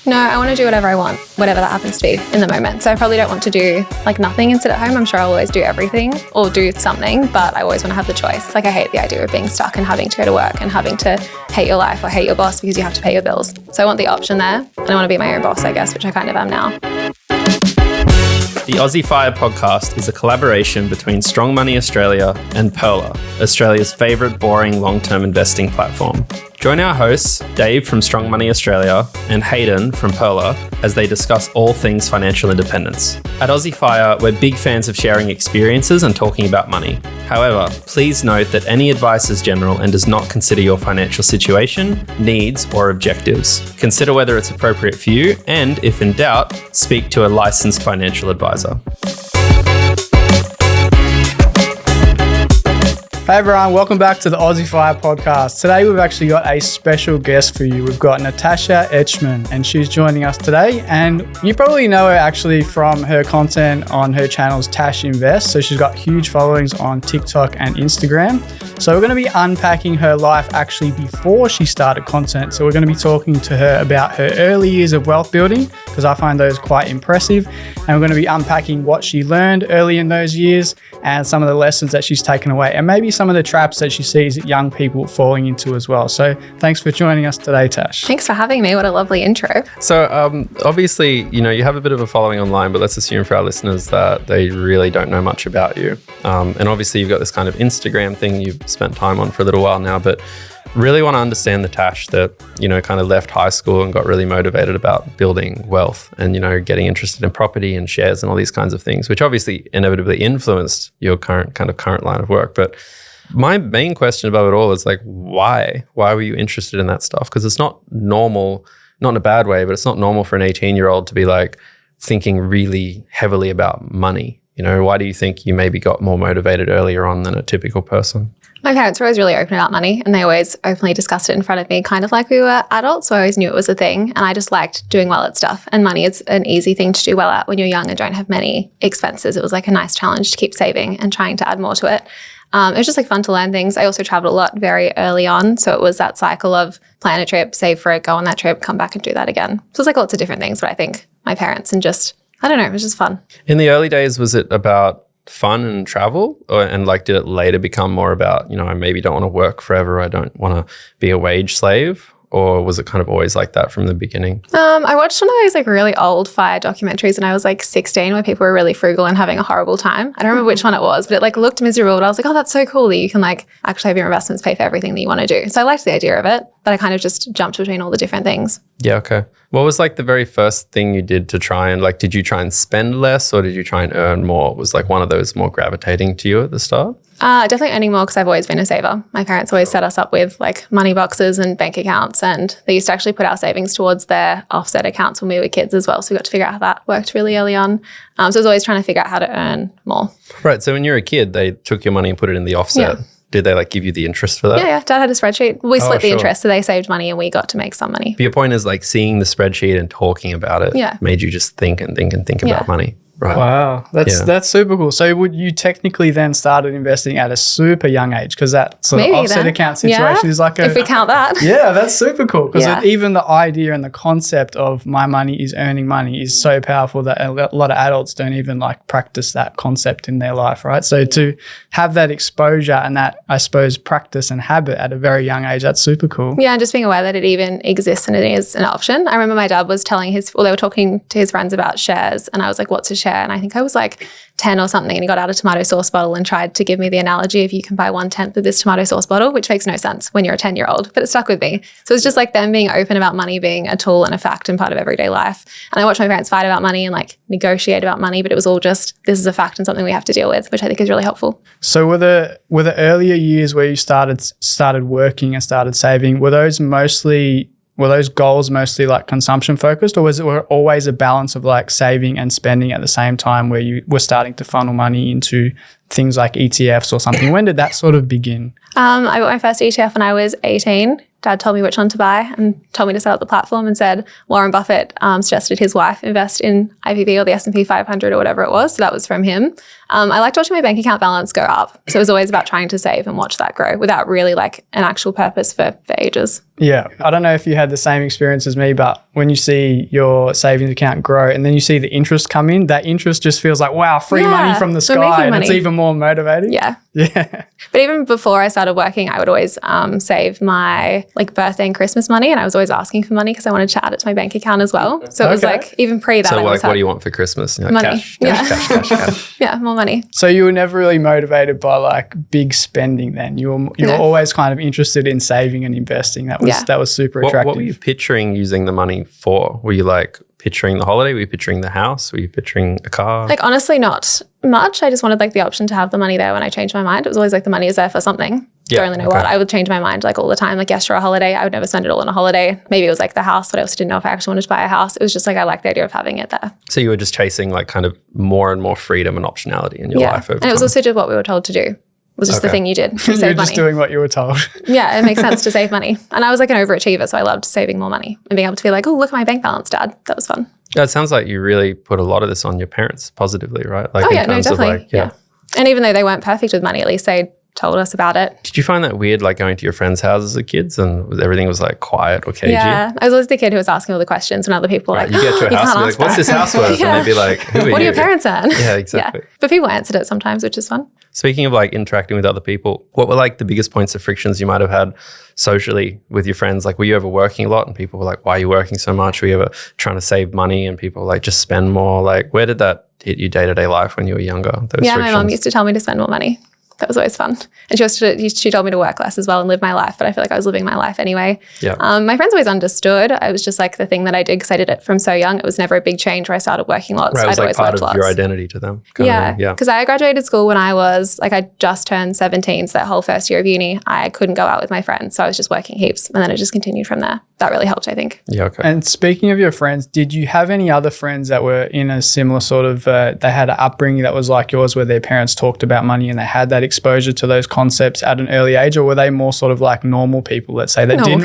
No, I want to do whatever I want, whatever that happens to be in the moment. So I probably don't want to do like nothing and sit at home. I'm sure I'll always do everything or do something, but I always want to have the choice. Like I hate the idea of being stuck and having to go to work and having to hate your life or hate your boss because you have to pay your bills. So I want the option there, and I want to be my own boss, I guess, which I kind of am now. The Aussie Fire podcast is a collaboration between Strong Money Australia and Pearler, Australia's favourite boring long-term investing platform. Join our hosts, Dave from Strong Money Australia and Hayden from Pearler, as they discuss all things financial independence. At Aussie Fire, we're big fans of sharing experiences and talking about money. However, please note that any advice is general and does not consider your financial situation, needs, or objectives. Consider whether it's appropriate for you, and if in doubt, speak to a licensed financial advisor. Hey everyone, welcome back to the Aussie Fire podcast. Today we've actually got a special guest for you. We've got Natasha Etchman, and she's joining us today. And you probably know her actually from her content on her channels Tash Invest. So she's got huge followings on TikTok and Instagram. So we're going to be unpacking her life actually before she started content. So we're going to be talking to her about her early years of wealth building, because I find those quite impressive. And we're going to be unpacking what she learned early in those years and some of the lessons that she's taken away, and maybe some of the traps that she sees young people falling into as well. So thanks for joining us today, Tash. Thanks for having me. What a lovely intro. So obviously, you have a bit of a following online, but let's assume for our listeners that they really don't know much about you. And obviously you've got this kind of Instagram thing you've spent time on for a little while now, but really want to understand the Tash that, kind of left high school and got really motivated about building wealth and, getting interested in property and shares and all these kinds of things, which obviously inevitably influenced your current line of work. But my main question about it all is like, why? Why were you interested in that stuff? Because it's not normal, not in a bad way, but it's not normal for an 18-year-old to be like thinking really heavily about money. Why do you think you maybe got more motivated earlier on than a typical person? My parents were always really open about money, and they always openly discussed it in front of me, kind of like we were adults. So I always knew it was a thing, and I just liked doing well at stuff. And money is an easy thing to do well at when you're young and don't have many expenses. It was like a nice challenge to keep saving and trying to add more to it. It was just like fun to learn things. I also traveled a lot very early on. So it was that cycle of plan a trip, save for it, go on that trip, come back and do that again. So it was like lots of different things, but I think my parents and just, I don't know, it was just fun. In the early days, was it about fun and travel, and did it later become more about, I maybe don't want to work forever, I don't want to be a wage slave? Or was it kind of always like that from the beginning? I watched one of those like really old fire documentaries when I was like 16, where people were really frugal and having a horrible time. I don't remember which one it was, but it like looked miserable. And I was like, oh, that's so cool that you can like actually have your investments pay for everything that you want to do. So I liked the idea of it, but I kind of just jumped between all the different things. Yeah, okay. What was like the very first thing you did to try and did you try and spend less, or did you try and earn more? Was like one of those more gravitating to you at the start? Definitely earning more, because I've always been a saver. My parents always set us up with like money boxes and bank accounts, and they used to actually put our savings towards their offset accounts when we were kids as well. So we got to figure out how that worked really early on. So I was always trying to figure out how to earn more. Right. So when you were a kid, they took your money and put it in the offset. Yeah. Did they give you the interest for that? Yeah. Dad had a spreadsheet. We split the interest, so they saved money and we got to make some money. But your point is seeing the spreadsheet and talking about it made you just think about money. Right. Wow, that's super cool. So would you technically then started investing at a super young age, because that sort of offset account situation is like if we count that. Yeah, that's super cool, because even the idea and the concept of my money is earning money is so powerful that a lot of adults don't even practice that concept in their life, right? So to have that exposure and that, I suppose, practice and habit at a very young age, that's super cool. Yeah, and just being aware that it even exists and it is an option. I remember my dad was telling they were talking to his friends about shares, and I was like, what's a share? And I think I was like 10 or something, and he got out a tomato sauce bottle and tried to give me the analogy of you can buy 1/10 of this tomato sauce bottle, which makes no sense when you're a 10-year-old, but it stuck with me. So it's just like them being open about money being a tool and a fact and part of everyday life. And I watched my parents fight about money and negotiate about money, but it was all just, this is a fact and something we have to deal with, which I think is really helpful. So were the earlier years where you started working and started saving, were those goals mostly consumption focused, or was it always a balance of saving and spending at the same time, where you were starting to funnel money into things like ETFs or something? When did that sort of begin? I bought my first ETF when I was 18. Dad told me which one to buy and told me to set up the platform, and said Warren Buffett suggested his wife invest in IPV or the S&P 500 or whatever it was. So that was from him. I liked watching my bank account balance go up. So it was always about trying to save and watch that grow without really an actual purpose for ages. Yeah. I don't know if you had the same experience as me, but when you see your savings account grow and then you see the interest come in, that interest just feels like, wow, free money from the we're sky. making And money. it's even more motivating. Yeah. Yeah. But even before I started working, I would always save my like birthday and Christmas money, and I was always asking for money because I wanted to add it to my bank account as well. So it was like even pre that. So I like, always what had do you want for Christmas? You're like, money. cash. Yeah, more money. So you were never really motivated by like big spending then. You were always kind of interested in saving and investing. That was super attractive. What were you picturing using the money for? Were you like picturing the holiday? Were you picturing the house? Were you picturing a car? Like honestly, not much. I just wanted like the option to have the money there when I changed my mind. It was always like the money is there for something. Don't really know what. I would change my mind like all the time. Like yes, for a holiday, I would never spend it all on a holiday. Maybe it was like the house, but I also didn't know if I actually wanted to buy a house. It was just like I liked the idea of having it there. So you were just chasing like kind of more and more freedom and optionality in your life over and it was also just what we were told to do. It was just the thing you did. You were save just money. doing what you were told. Yeah, it makes sense to save money. And I was like an overachiever, so I loved saving more money and being able to be like, oh, look at my bank balance, Dad. That was fun. Yeah, it sounds like you really put a lot of this on your parents positively, right? Like oh in yeah, no, terms of definitely. like, yeah. And even though they weren't perfect with money, at least they told us about it. Did you find that weird, like going to your friends' houses as kids and everything was like quiet or cagey? Yeah, I was always the kid who was asking all the questions when other people were like, you get to a house and you're like, what's this house worth? And they'd be like, who are you? What do your parents earn? Yeah, exactly. But people answered it sometimes, which is fun. Speaking of like interacting with other people, what were like the biggest points of frictions you might have had socially with your friends? Like, were you ever working a lot and people were like, why are you working so much? Were you ever trying to save money and people were like, just spend more? Like, where did that hit your day-to-day life when you were younger? Those my frictions? mom used to tell me to spend more money. That was always fun. And she told me to work less as well and live my life, but I feel like I was living my life anyway. Yeah. My friends always understood. It was just like the thing that I did because I did it from so young. It was never a big change where I started working lots. Right, it was I'd like always part worked of lots. your identity to them. Yeah, yeah. because I graduated school when I was like, I just turned 17. So that whole first year of uni, I couldn't go out with my friends. So I was just working heaps. And then it just continued from there. That really helped, I think. Yeah, okay. And speaking of your friends, did you have any other friends that were in a similar sort of, they had an upbringing that was like yours where their parents talked about money and they had that exposure to those concepts at an early age, or were they more sort of like normal people, let's say, that didn't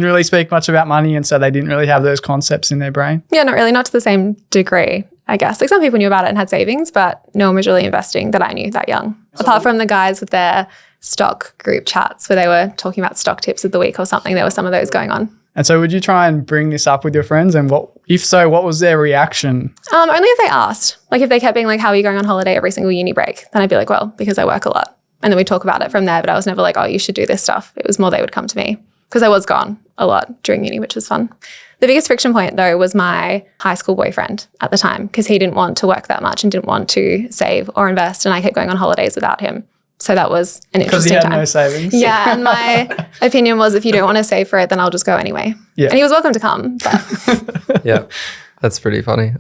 really speak much about money and so they didn't really have those concepts in their brain? Yeah, not really, not to the same degree, I guess. Like some people knew about it and had savings, but no one was really investing that I knew that young. Apart from the guys with their stock group chats where they were talking about stock tips of the week or something, there were some of those going on. And so would you try and bring this up with your friends? And if so, what was their reaction? Only if they asked. Like if they kept being like, how are you going on holiday every single uni break? Then I'd be like, well, because I work a lot. And then we'd talk about it from there. But I was never like, oh, you should do this stuff. It was more they would come to me because I was gone a lot during uni, which was fun. The biggest friction point though was my high school boyfriend at the time because he didn't want to work that much and didn't want to save or invest. And I kept going on holidays without him. So that was an interesting time. Because he had no savings. Yeah, and my opinion was if you don't want to save for it, then I'll just go anyway. Yeah. And he was welcome to come. But. Yeah, that's pretty funny.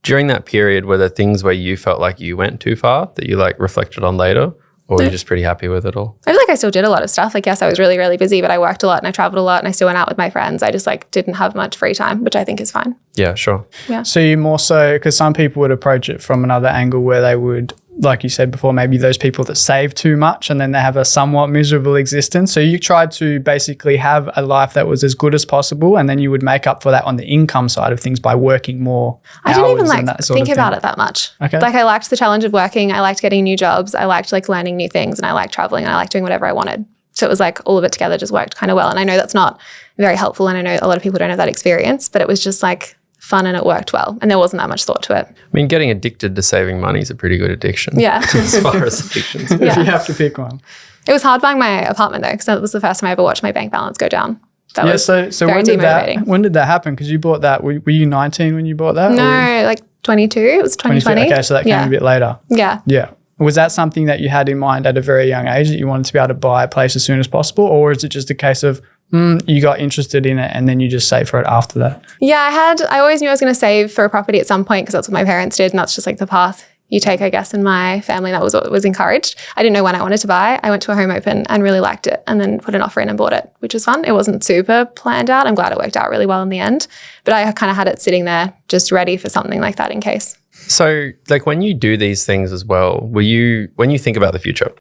During that period, were there things where you felt like you went too far that you like reflected on later? Or were you just pretty happy with it all? I feel like I still did a lot of stuff. Like, yes, I was really, really busy, but I worked a lot and I traveled a lot and I still went out with my friends. I just like didn't have much free time, which I think is fine. Yeah, sure. Yeah. So you more so, because some people would approach it from another angle where they would, like you said before, maybe those people that save too much and then they have a somewhat miserable existence. So you tried to basically have a life that was as good as possible and then you would make up for that on the income side of things by working more I didn't even like think about it that much. Okay. Like I liked the challenge of working. I liked getting new jobs. I liked like learning new things and I liked traveling and I liked doing whatever I wanted. So it was like all of it together just worked kind of well. And I know that's not very helpful and I know a lot of people don't have that experience, but it was just like fun and it worked well and there wasn't that much thought to it. I mean, getting addicted to saving money is a pretty good addiction. Yeah. As far as addictions. If you have to pick one. It was hard buying my apartment though because that was the first time I ever watched my bank balance go down. That was so very demotivating. when did that happen? Because you bought that, were you 19 when you bought that? No, like 22. It was 2020. Okay, so that came a bit later. Yeah. Yeah. Was that something that you had in mind at a very young age that you wanted to be able to buy a place as soon as possible? Or is it just a case of you got interested in it and then you just save for it after that? Yeah, I always knew I was going to save for a property at some point because that's what my parents did and that's just like the path you take, I guess, in my family. That was what was encouraged. I didn't know when I wanted to buy. I went to a home open and really liked it and then put an offer in and bought it, which was fun. It wasn't super planned out. I'm glad it worked out really well in the end. But I kind of had it sitting there just ready for something like that in case. So like when you do these things as well, when you think about the future,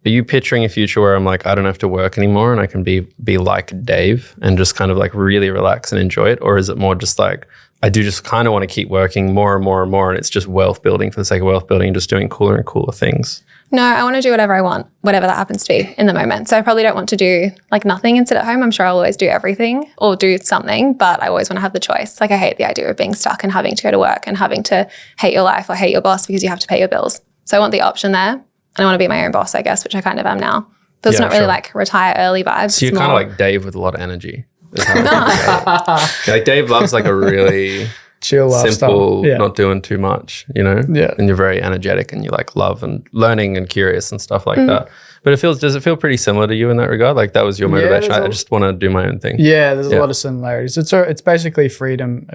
Are you picturing a future where I'm like, I don't have to work anymore and I can be like Dave and just kind of like really relax and enjoy it? Or is it more just like, I do just kind of want to keep working more and more and more, and it's just wealth building for the sake of wealth building and just doing cooler and cooler things? No, I want to do whatever I want, whatever that happens to be in the moment. So I probably don't want to do like nothing and sit at home. I'm sure I'll always do everything or do something, but I always want to have the choice. Like I hate the idea of being stuck and having to go to work and having to hate your life or hate your boss because you have to pay your bills. So I want the option there, and I want to be my own boss, I guess, which I kind of am now. But it's not really like retire early vibes. So you're kind of like Dave with a lot of energy. Like Dave loves like a really chill simple, lifestyle. not doing too much, you know? Yeah. And you're very energetic and you like love and learning and curious and stuff like that. But does it feel pretty similar to you in that regard? Like that was your motivation. I just want to do my own thing. Yeah, there's a lot of similarities. It's basically a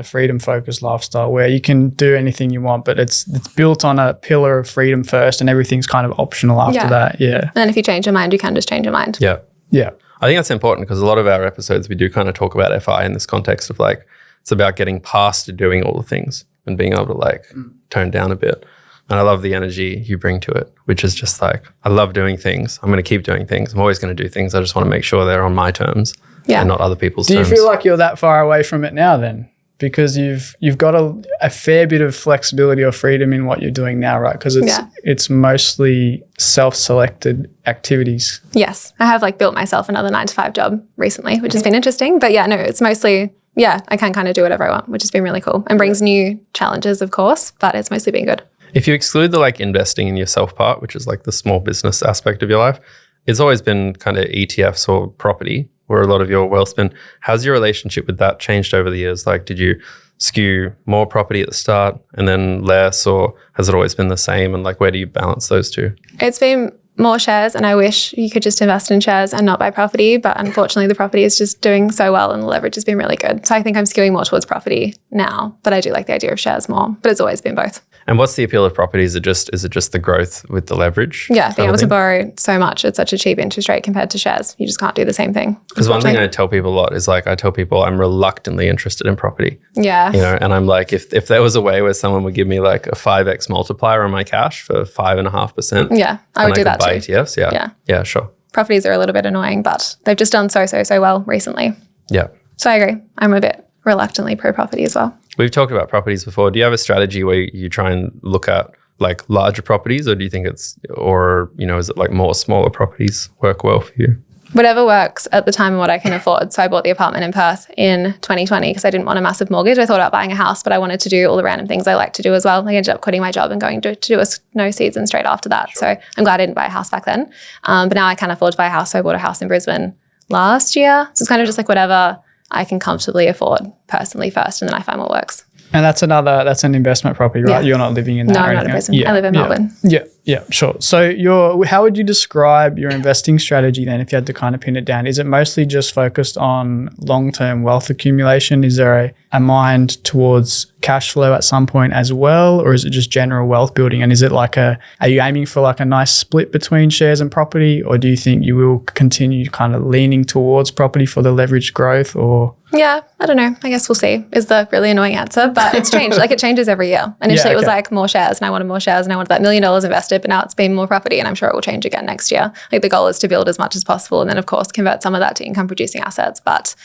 freedom focused lifestyle where you can do anything you want, but it's built on a pillar of freedom first, and everything's kind of optional after that. Yeah. And if you change your mind, you can just change your mind. Yeah. Yeah. I think that's important because a lot of our episodes, we do kind of talk about FI in this context of like, it's about getting past doing all the things and being able to like tone down a bit. And I love the energy you bring to it, which is just like, I love doing things. I'm going to keep doing things. I'm always going to do things. I just want to make sure they're on my terms and not other people's terms. Do you feel like you're that far away from it now then? Because you've got a fair bit of flexibility or freedom in what you're doing now, right? Because it's mostly self-selected activities. Yes. I have like built myself another 9-to-5 job recently, which has been interesting. But yeah, no, it's mostly, I can kind of do whatever I want, which has been really cool and brings new challenges, of course, but it's mostly been good. If you exclude the like investing in yourself part, which is like the small business aspect of your life, it's always been kind of ETFs or property where a lot of your wealth's been. How's your relationship with that changed over the years? Like, did you skew more property at the start and then less, or has it always been the same? And like, where do you balance those two? It's been more shares, and I wish you could just invest in shares and not buy property. But unfortunately, the property is just doing so well and the leverage has been really good. So I think I'm skewing more towards property now, but I do like the idea of shares more, but it's always been both. And what's the appeal of property? Is it just the growth with the leverage? Yeah, being able to borrow so much at such a cheap interest rate compared to shares. You just can't do the same thing. Because one thing I tell people a lot is like, I tell people I'm reluctantly interested in property. Yeah. You know, and I'm like, if there was a way where someone would give me like a 5x multiplier on my cash for 5.5%. Yeah, I would do that buy too. ETFs. Yeah, sure. Properties are a little bit annoying, but they've just done so well recently. Yeah. So I agree. I'm a bit reluctantly pro-property as well. We've talked about properties before. Do you have a strategy where you try and look at like larger properties, or do you think is it like more smaller properties work well for you? Whatever works at the time and what I can afford. So I bought the apartment in Perth in 2020 because I didn't want a massive mortgage. I thought about buying a house, but I wanted to do all the random things I like to do as well. I ended up quitting my job and going to do a snow season straight after that. Sure. So I'm glad I didn't buy a house back then. But now I can afford to buy a house. So I bought a house in Brisbane last year. So it's kind of just like whatever I can comfortably afford personally first, and then I find what works. And that's an investment property, right? Yeah. You're not living in that. No, I'm not in Brisbane. I live in Melbourne. Yeah, sure. So how would you describe your investing strategy then, if you had to kind of pin it down? Is it mostly just focused on long-term wealth accumulation? Is there a mind towards cash flow at some point as well? Or is it just general wealth building? And is it like are you aiming for like a nice split between shares and property? Or do you think you will continue kind of leaning towards property for the leveraged growth, or? Yeah, I don't know. I guess we'll see is the really annoying answer, but it's changed. Like it changes every year. Initially it was like more shares and I wanted more shares and I wanted that $1 million invested, but now it's been more property and I'm sure it will change again next year. Like the goal is to build as much as possible and then of course convert some of that to income producing assets. But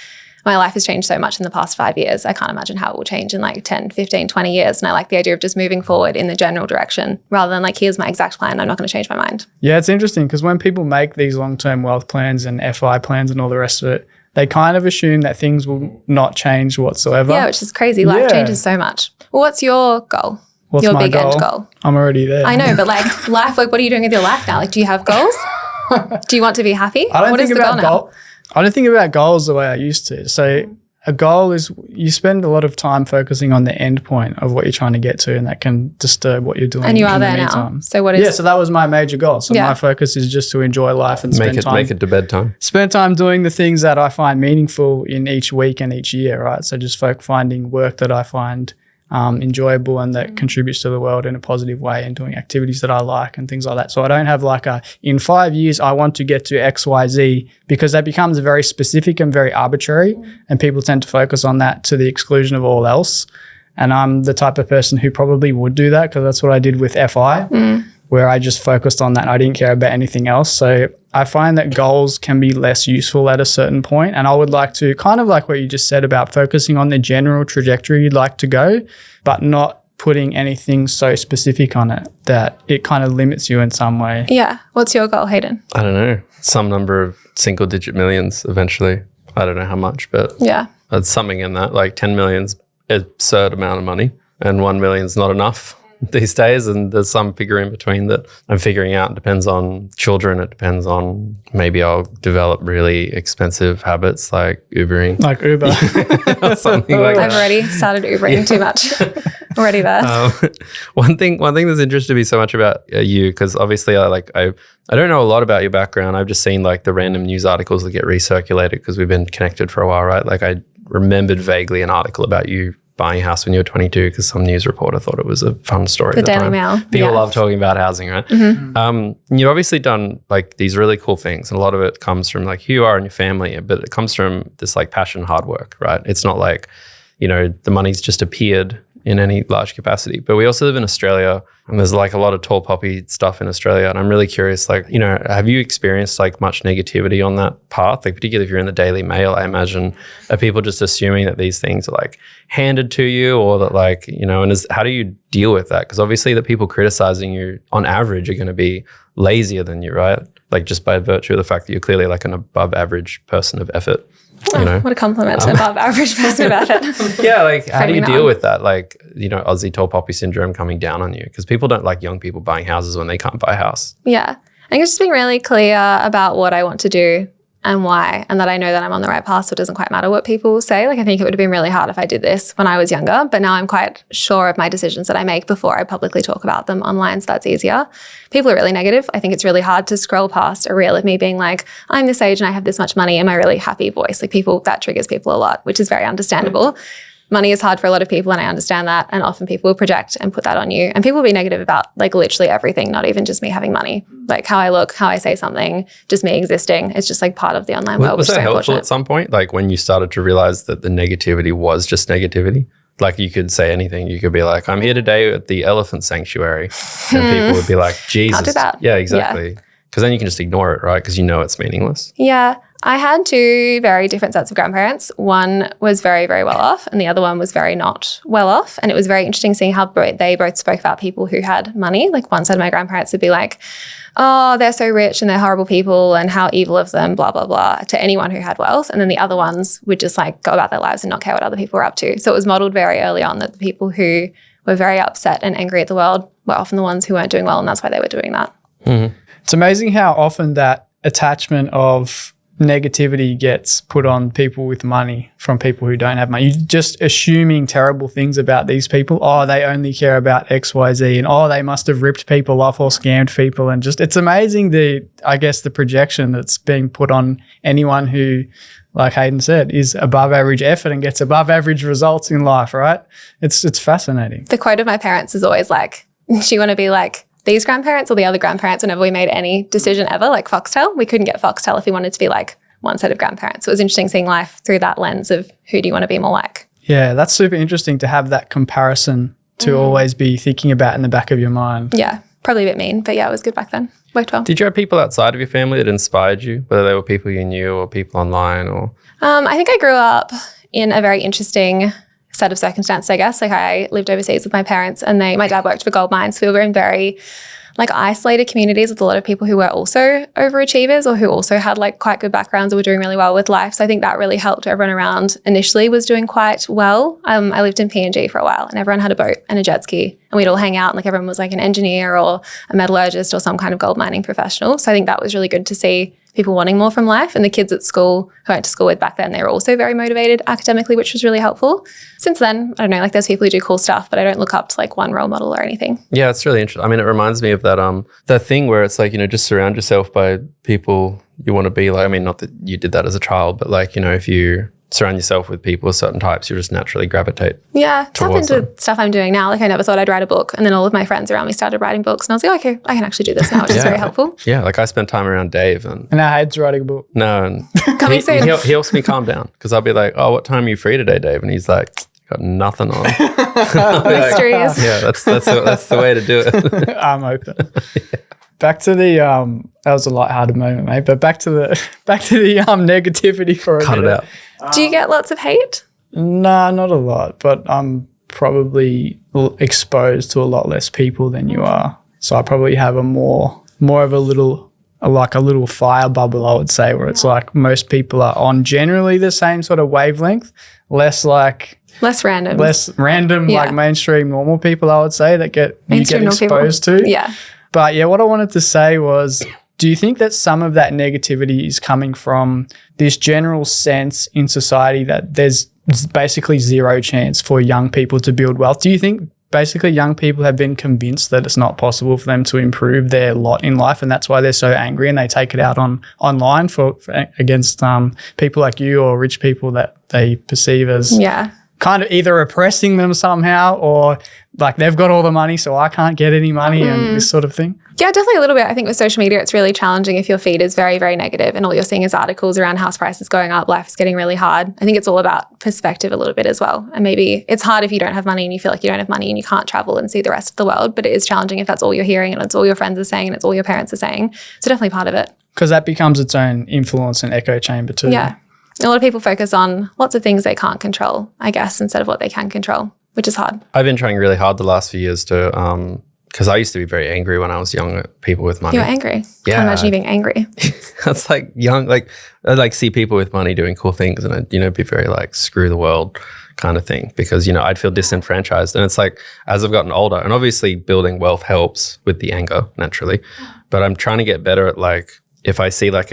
my life has changed so much in the past 5 years. I can't imagine how it will change in like 10, 15, 20 years. And I like the idea of just moving forward in the general direction rather than like, here's my exact plan. I'm not going to change my mind. Yeah, it's interesting because when people make these long-term wealth plans and FI plans and all the rest of it, they kind of assume that things will not change whatsoever. Yeah, which is crazy. Life changes so much. Well, what's your goal? What's your my big goal? End goal? I'm already there. I know, but like life, like what are you doing with your life now? Like, do you have goals? Do you want to be happy? I don't what think is the about goal now? I don't think about goals the way I used to. So a goal is you spend a lot of time focusing on the end point of what you're trying to get to, and that can disturb what you're doing. And you are there meantime. now. So what is? Yeah, so that was my major goal. So my focus is just to enjoy life and make it to bedtime. Spend time doing the things that I find meaningful in each week and each year, right? So just finding work that I find enjoyable and that contributes to the world in a positive way, and doing activities that I like and things like that. So I don't have like in 5 years I want to get to XYZ, because that becomes very specific and very arbitrary, and people tend to focus on that to the exclusion of all else. And I'm the type of person who probably would do that because that's what I did with FI. where I just focused on that and I didn't care about anything else. So I find that goals can be less useful at a certain point. And I would like to, kind of like what you just said about focusing on the general trajectory you'd like to go, but not putting anything so specific on it that it kind of limits you in some way. Yeah. What's your goal, Hayden? I don't know. Some number of single digit millions eventually. I don't know how much, but Yeah. it's something in that. Like 10 million's an absurd amount of money and 1 million's not enough these days. And there's some figure in between that I'm figuring out. It depends on children. It depends on, maybe I'll develop really expensive habits like Ubering. Like Uber. Or something like I've that. already started Ubering too much. Already there. One thing that's interested me so much about you, because obviously I don't know a lot about your background. I've just seen like the random news articles that get recirculated because we've been connected for a while, right? Like I remembered vaguely an article about you buying a house when you were 22 because some news reporter thought it was a fun story. The at the Daily time. Mail. People Yeah. love talking about housing, right? You've obviously done like these really cool things, and a lot of it comes from like who you are and your family, but it comes from this like passion, hard work, right? It's not like, the money's just appeared in any large capacity. But we also live in Australia, and there's like a lot of tall poppy stuff in Australia. And I'm really curious, like, have you experienced like much negativity on that path? Like particularly if you're in the Daily Mail, I imagine, are people just assuming that these things are like handed to you, or that like, and how do you deal with that? Because obviously the people criticizing you on average are going to be lazier than you, right? Like just by virtue of the fact that you're clearly like an above average person of effort. What a compliment. Above average person of effort. Yeah, like how do you Putting it deal on. with that? Like, Aussie tall poppy syndrome coming down on you? Because people don't like young people buying houses when they can't buy a house. Yeah. I think it's just being really clear about what I want to do and why, and that I know that I'm on the right path, so it doesn't quite matter what people say. Like I think it would have been really hard if I did this when I was younger, but now I'm quite sure of my decisions that I make before I publicly talk about them online, so that's easier. People are really negative. I think it's really hard to scroll past a reel of me being like, I'm this age and I have this much money and my really happy voice. Like that triggers people a lot, which is very understandable. Money is hard for a lot of people and I understand that. And often people will project and put that on you. And people will be negative about like literally everything, not even just me having money. Like how I look, how I say something, just me existing. It's just like part of the online world, Was which is that so helpful unfortunate. at some point? Like when you started to realize that the negativity was just negativity? Like you could say anything. You could be like, I'm here today at the elephant sanctuary. And people would be like, Jesus. Can't do that. Yeah, exactly. Because then you can just ignore it, right? Because it's meaningless. Yeah. I had two very different sets of grandparents. One was very, very well off and the other one was very not well off. And it was very interesting seeing how they both spoke about people who had money. Like one side of my grandparents would be like, oh, they're so rich and they're horrible people and how evil of them, blah, blah, blah, to anyone who had wealth. And then the other ones would just like go about their lives and not care what other people were up to. So it was modeled very early on that the people who were very upset and angry at the world were often the ones who weren't doing well. And that's why they were doing that. Mm-hmm. It's amazing how often that attachment of negativity gets put on people with money from people who don't have money. You're just assuming terrible things about these people. Oh, they only care about X, Y, Z, and oh, they must have ripped people off or scammed people. And just, it's amazing the projection that's being put on anyone who, like Hayden said, is above average effort and gets above average results in life, right? It's fascinating. The quote of my parents is always like, do you want to be like these grandparents or the other grandparents whenever we made any decision ever, like Foxtel? We couldn't get Foxtel if we wanted to be like one set of grandparents. So it was interesting seeing life through that lens of who do you want to be more like? Yeah, that's super interesting to have that comparison to always be thinking about in the back of your mind. Yeah, probably a bit mean, but yeah, it was good back then. Worked well. Did you have people outside of your family that inspired you, whether they were people you knew or people online? Or I think I grew up in a very interesting set of circumstances, I guess. Like I lived overseas with my parents and my dad worked for gold mines. So we were in very like isolated communities with a lot of people who were also overachievers or who also had like quite good backgrounds or were doing really well with life. So I think that really helped. Everyone around initially was doing quite well. I lived in PNG for a while and everyone had a boat and a jet ski and we'd all hang out and like everyone was like an engineer or a metallurgist or some kind of gold mining professional. So I think that was really good to see people wanting more from life. And the kids at school who I went to school with back then, they were also very motivated academically, which was really helpful. Since then, I don't know, like there's people who do cool stuff, but I don't look up to like one role model or anything. yeah, it's really interesting. I mean, it reminds me of that thing where it's like, just surround yourself by people you want to be like. I mean, not that you did that as a child, but like, if you surround yourself with people of certain types, you'll just naturally gravitate. Yeah, it's happened towards with stuff I'm doing now. Like I never thought I'd write a book. And then all of my friends around me started writing books. And I was like, okay, I can actually do this now, which is very helpful. Yeah, like I spent time around Dave and And now Hayden's writing a book. no, and Coming soon. he helps me calm down because I'll be like, oh, what time are you free today, Dave? And he's like, got nothing on. Mysteries. Yeah, that's the way to do it. I'm open. Back to the that was a lighthearted moment, mate. But back to the negativity for a Cut minute. it out. Do you get lots of hate? Nah, not a lot, but I'm probably exposed to a lot less people than you are. So I probably have a more of a little fire bubble, I would say, where it's like most people are on generally the same sort of wavelength, less random, Yeah. like mainstream normal people, I would say, that you get exposed to. Yeah. But yeah, what I wanted to say was, do you think that some of that negativity is coming from this general sense in society that there's basically zero chance for young people to build wealth? Do you think basically young people have been convinced that it's not possible for them to improve their lot in life, and that's why they're so angry and they take it out online against people like you or rich people that they perceive as kind of either oppressing them somehow, or like they've got all the money so I can't get any money and this sort of thing? Yeah, definitely a little bit. I think with social media, it's really challenging if your feed is very, very negative and all you're seeing is articles around house prices going up, life is getting really hard. I think it's all about perspective a little bit as well. And maybe it's hard if you don't have money and you feel like you don't have money and you can't travel and see the rest of the world, but it is challenging if that's all you're hearing and it's all your friends are saying and it's all your parents are saying. So definitely part of it. Because that becomes its own influence and echo chamber too. Yeah. A lot of people focus on lots of things they can't control, I guess, instead of what they can control, which is hard. I've been trying really hard the last few years to, because I used to be very angry when I was young at people with money. You were angry. Yeah. Can't imagine you being angry. That's like young, like I like see people with money doing cool things and I'd, be very like screw the world kind of thing, because, I'd feel disenfranchised. And it's like, as I've gotten older, and obviously building wealth helps with the anger naturally, but I'm trying to get better at like, if I see like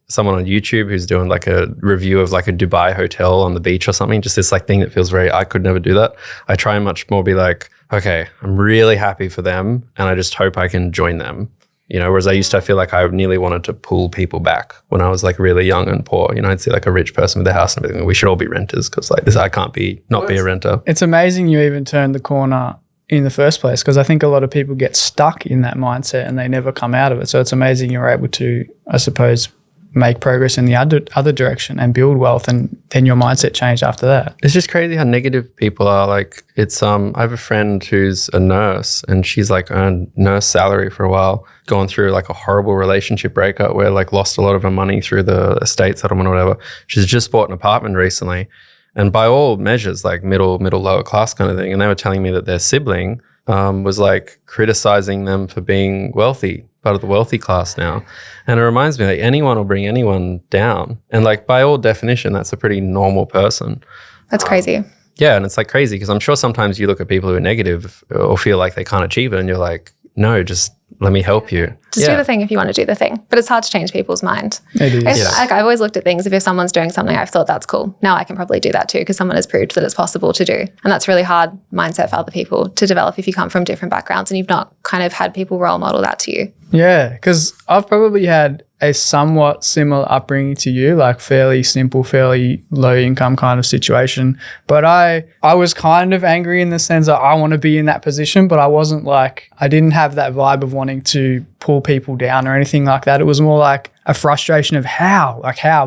someone on YouTube who's doing like a review of like a Dubai hotel on the beach or something, just this like thing that feels I could never do that. I try and much more be like, okay, I'm really happy for them and I just hope I can join them. Whereas I feel like I nearly wanted to pull people back when I was like really young and poor. I'd see like a rich person with their house and everything. We should all be renters because like this, I can't be a renter. It's amazing you even turned the corner in the first place, because I think a lot of people get stuck in that mindset and they never come out of it. So it's amazing you're able to, I suppose, make progress in the other direction and build wealth, and then your mindset changed after that. It's just crazy how negative people are. Like it's I have a friend who's a nurse and she's like earned nurse salary for a while, gone through like a horrible relationship breakup where like lost a lot of her money through the estate settlement or whatever. She's just bought an apartment recently, and by all measures like middle lower class kind of thing. And they were telling me that their sibling was like criticizing them for being wealthy, part of the wealthy class now. And it reminds me, like, anyone will bring anyone down. And like by all definition, that's a pretty normal person. That's crazy. Yeah, and it's like crazy because I'm sure sometimes you look at people who are negative or feel like they can't achieve it and you're like, no, just let me help you. Just do the thing if you want to do the thing. But it's hard to change people's mind. It is. Like I've always looked at things, if someone's doing something, I've thought that's cool. Now I can probably do that too because someone has proved that it's possible to do. And that's really hard mindset for other people to develop if you come from different backgrounds and you've not kind of had people role model that to you. Yeah, because I've probably had a somewhat similar upbringing to you, like fairly simple, fairly low income kind of situation. But I was kind of angry in the sense that I want to be in that position, but I wasn't like, I didn't have that vibe of wanting to pull people down or anything like that. It was more like a frustration of how,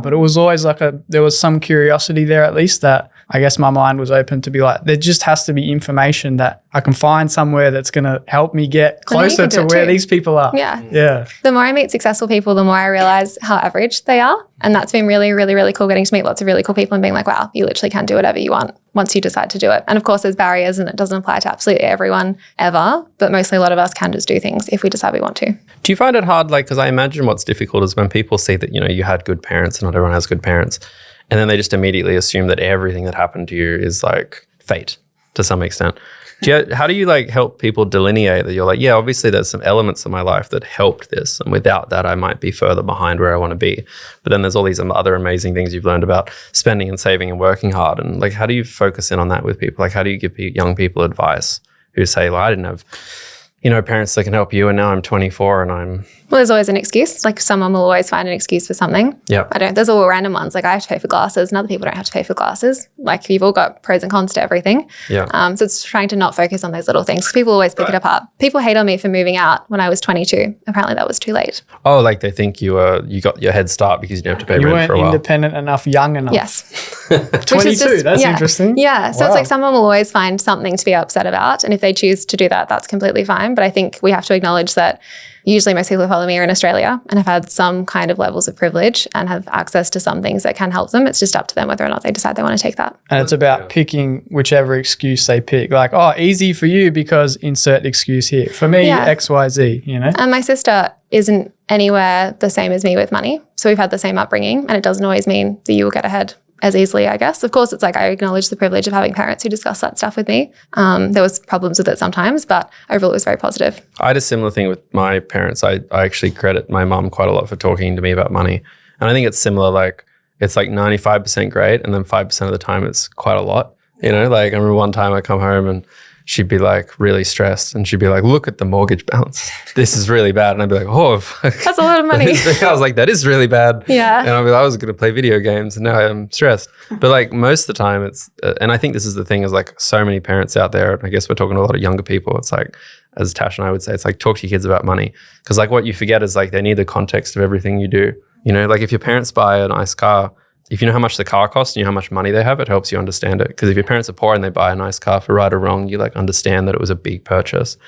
but it was always like there was some curiosity there at least that I guess my mind was open to be like, there just has to be information that I can find somewhere that's going to help me get closer to where these people are. Yeah. Yeah. The more I meet successful people, the more I realize how average they are. And that's been really, really, really cool, getting to meet lots of really cool people and being like, wow, you literally can do whatever you want once you decide to do it. And of course, there's barriers and it doesn't apply to absolutely everyone ever, but mostly a lot of us can just do things if we decide we want to. Do you find it hard? Like, because I imagine what's difficult is when people see that, you had good parents and not everyone has good parents. And then they just immediately assume that everything that happened to you is like fate to some extent. How do you like help people delineate that you're like, yeah, obviously there's some elements of my life that helped this. And without that, I might be further behind where I want to be. But then there's all these other amazing things you've learned about spending and saving and working hard. And like, how do you focus in on that with people? Like, how do you give young people advice who say, well, I didn't have, parents that can help you. And now I'm 24 and I'm Well, there's always an excuse. Like someone will always find an excuse for something. Yeah. There's all random ones. Like I have to pay for glasses and other people don't have to pay for glasses. Like you've all got pros and cons to everything. Yeah. So it's trying to not focus on those little things. People always pick it apart. People hate on me for moving out when I was 22. Apparently that was too late. Oh, like they think you got your head start because you didn't have to pay You rent weren't for a while. independent enough, young enough. Yes. 22, that's interesting. Yeah. So Wow. it's like someone will always find something to be upset about. And if they choose to do that, that's completely fine. But I think we have to acknowledge that usually most people who follow me are in Australia and have had some kind of levels of privilege and have access to some things that can help them. It's just up to them whether or not they decide they want to take that. And it's about picking whichever excuse they pick. Like, oh, easy for you because insert excuse here. For me, Yeah. XYZ, you know? And my sister isn't anywhere the same as me with money. So we've had the same upbringing and it doesn't always mean that you will get ahead as easily, I guess. Of course, it's like I acknowledge the privilege of having parents who discuss that stuff with me. There was problems with it sometimes, but overall it was very positive. I had a similar thing with my parents. I actually credit my mum quite a lot for talking to me about money. And I think it's similar, like it's like 95% great and then 5% of the time it's quite a lot. You know, like I remember one time I come home and she'd be like really stressed and she'd be like, look at the mortgage balance. This is really bad. And I'd be like, oh, fuck. That's a lot of money. I was like, that is really bad. Yeah. And I'd be like, I was going to play video games and now I'm stressed. But like most of the time it's, and I think this is the thing is like so many parents out there, and I guess we're talking to a lot of younger people. It's like, as Tash and I would say, it's like talk to your kids about money. Because like what you forget is like they need the context of everything you do. You know, like if your parents buy a nice car, if you know how much the car costs and you know how much money they have, it helps you understand it. Because if your parents are poor and they buy a nice car for right or wrong, you like understand that it was a big purchase.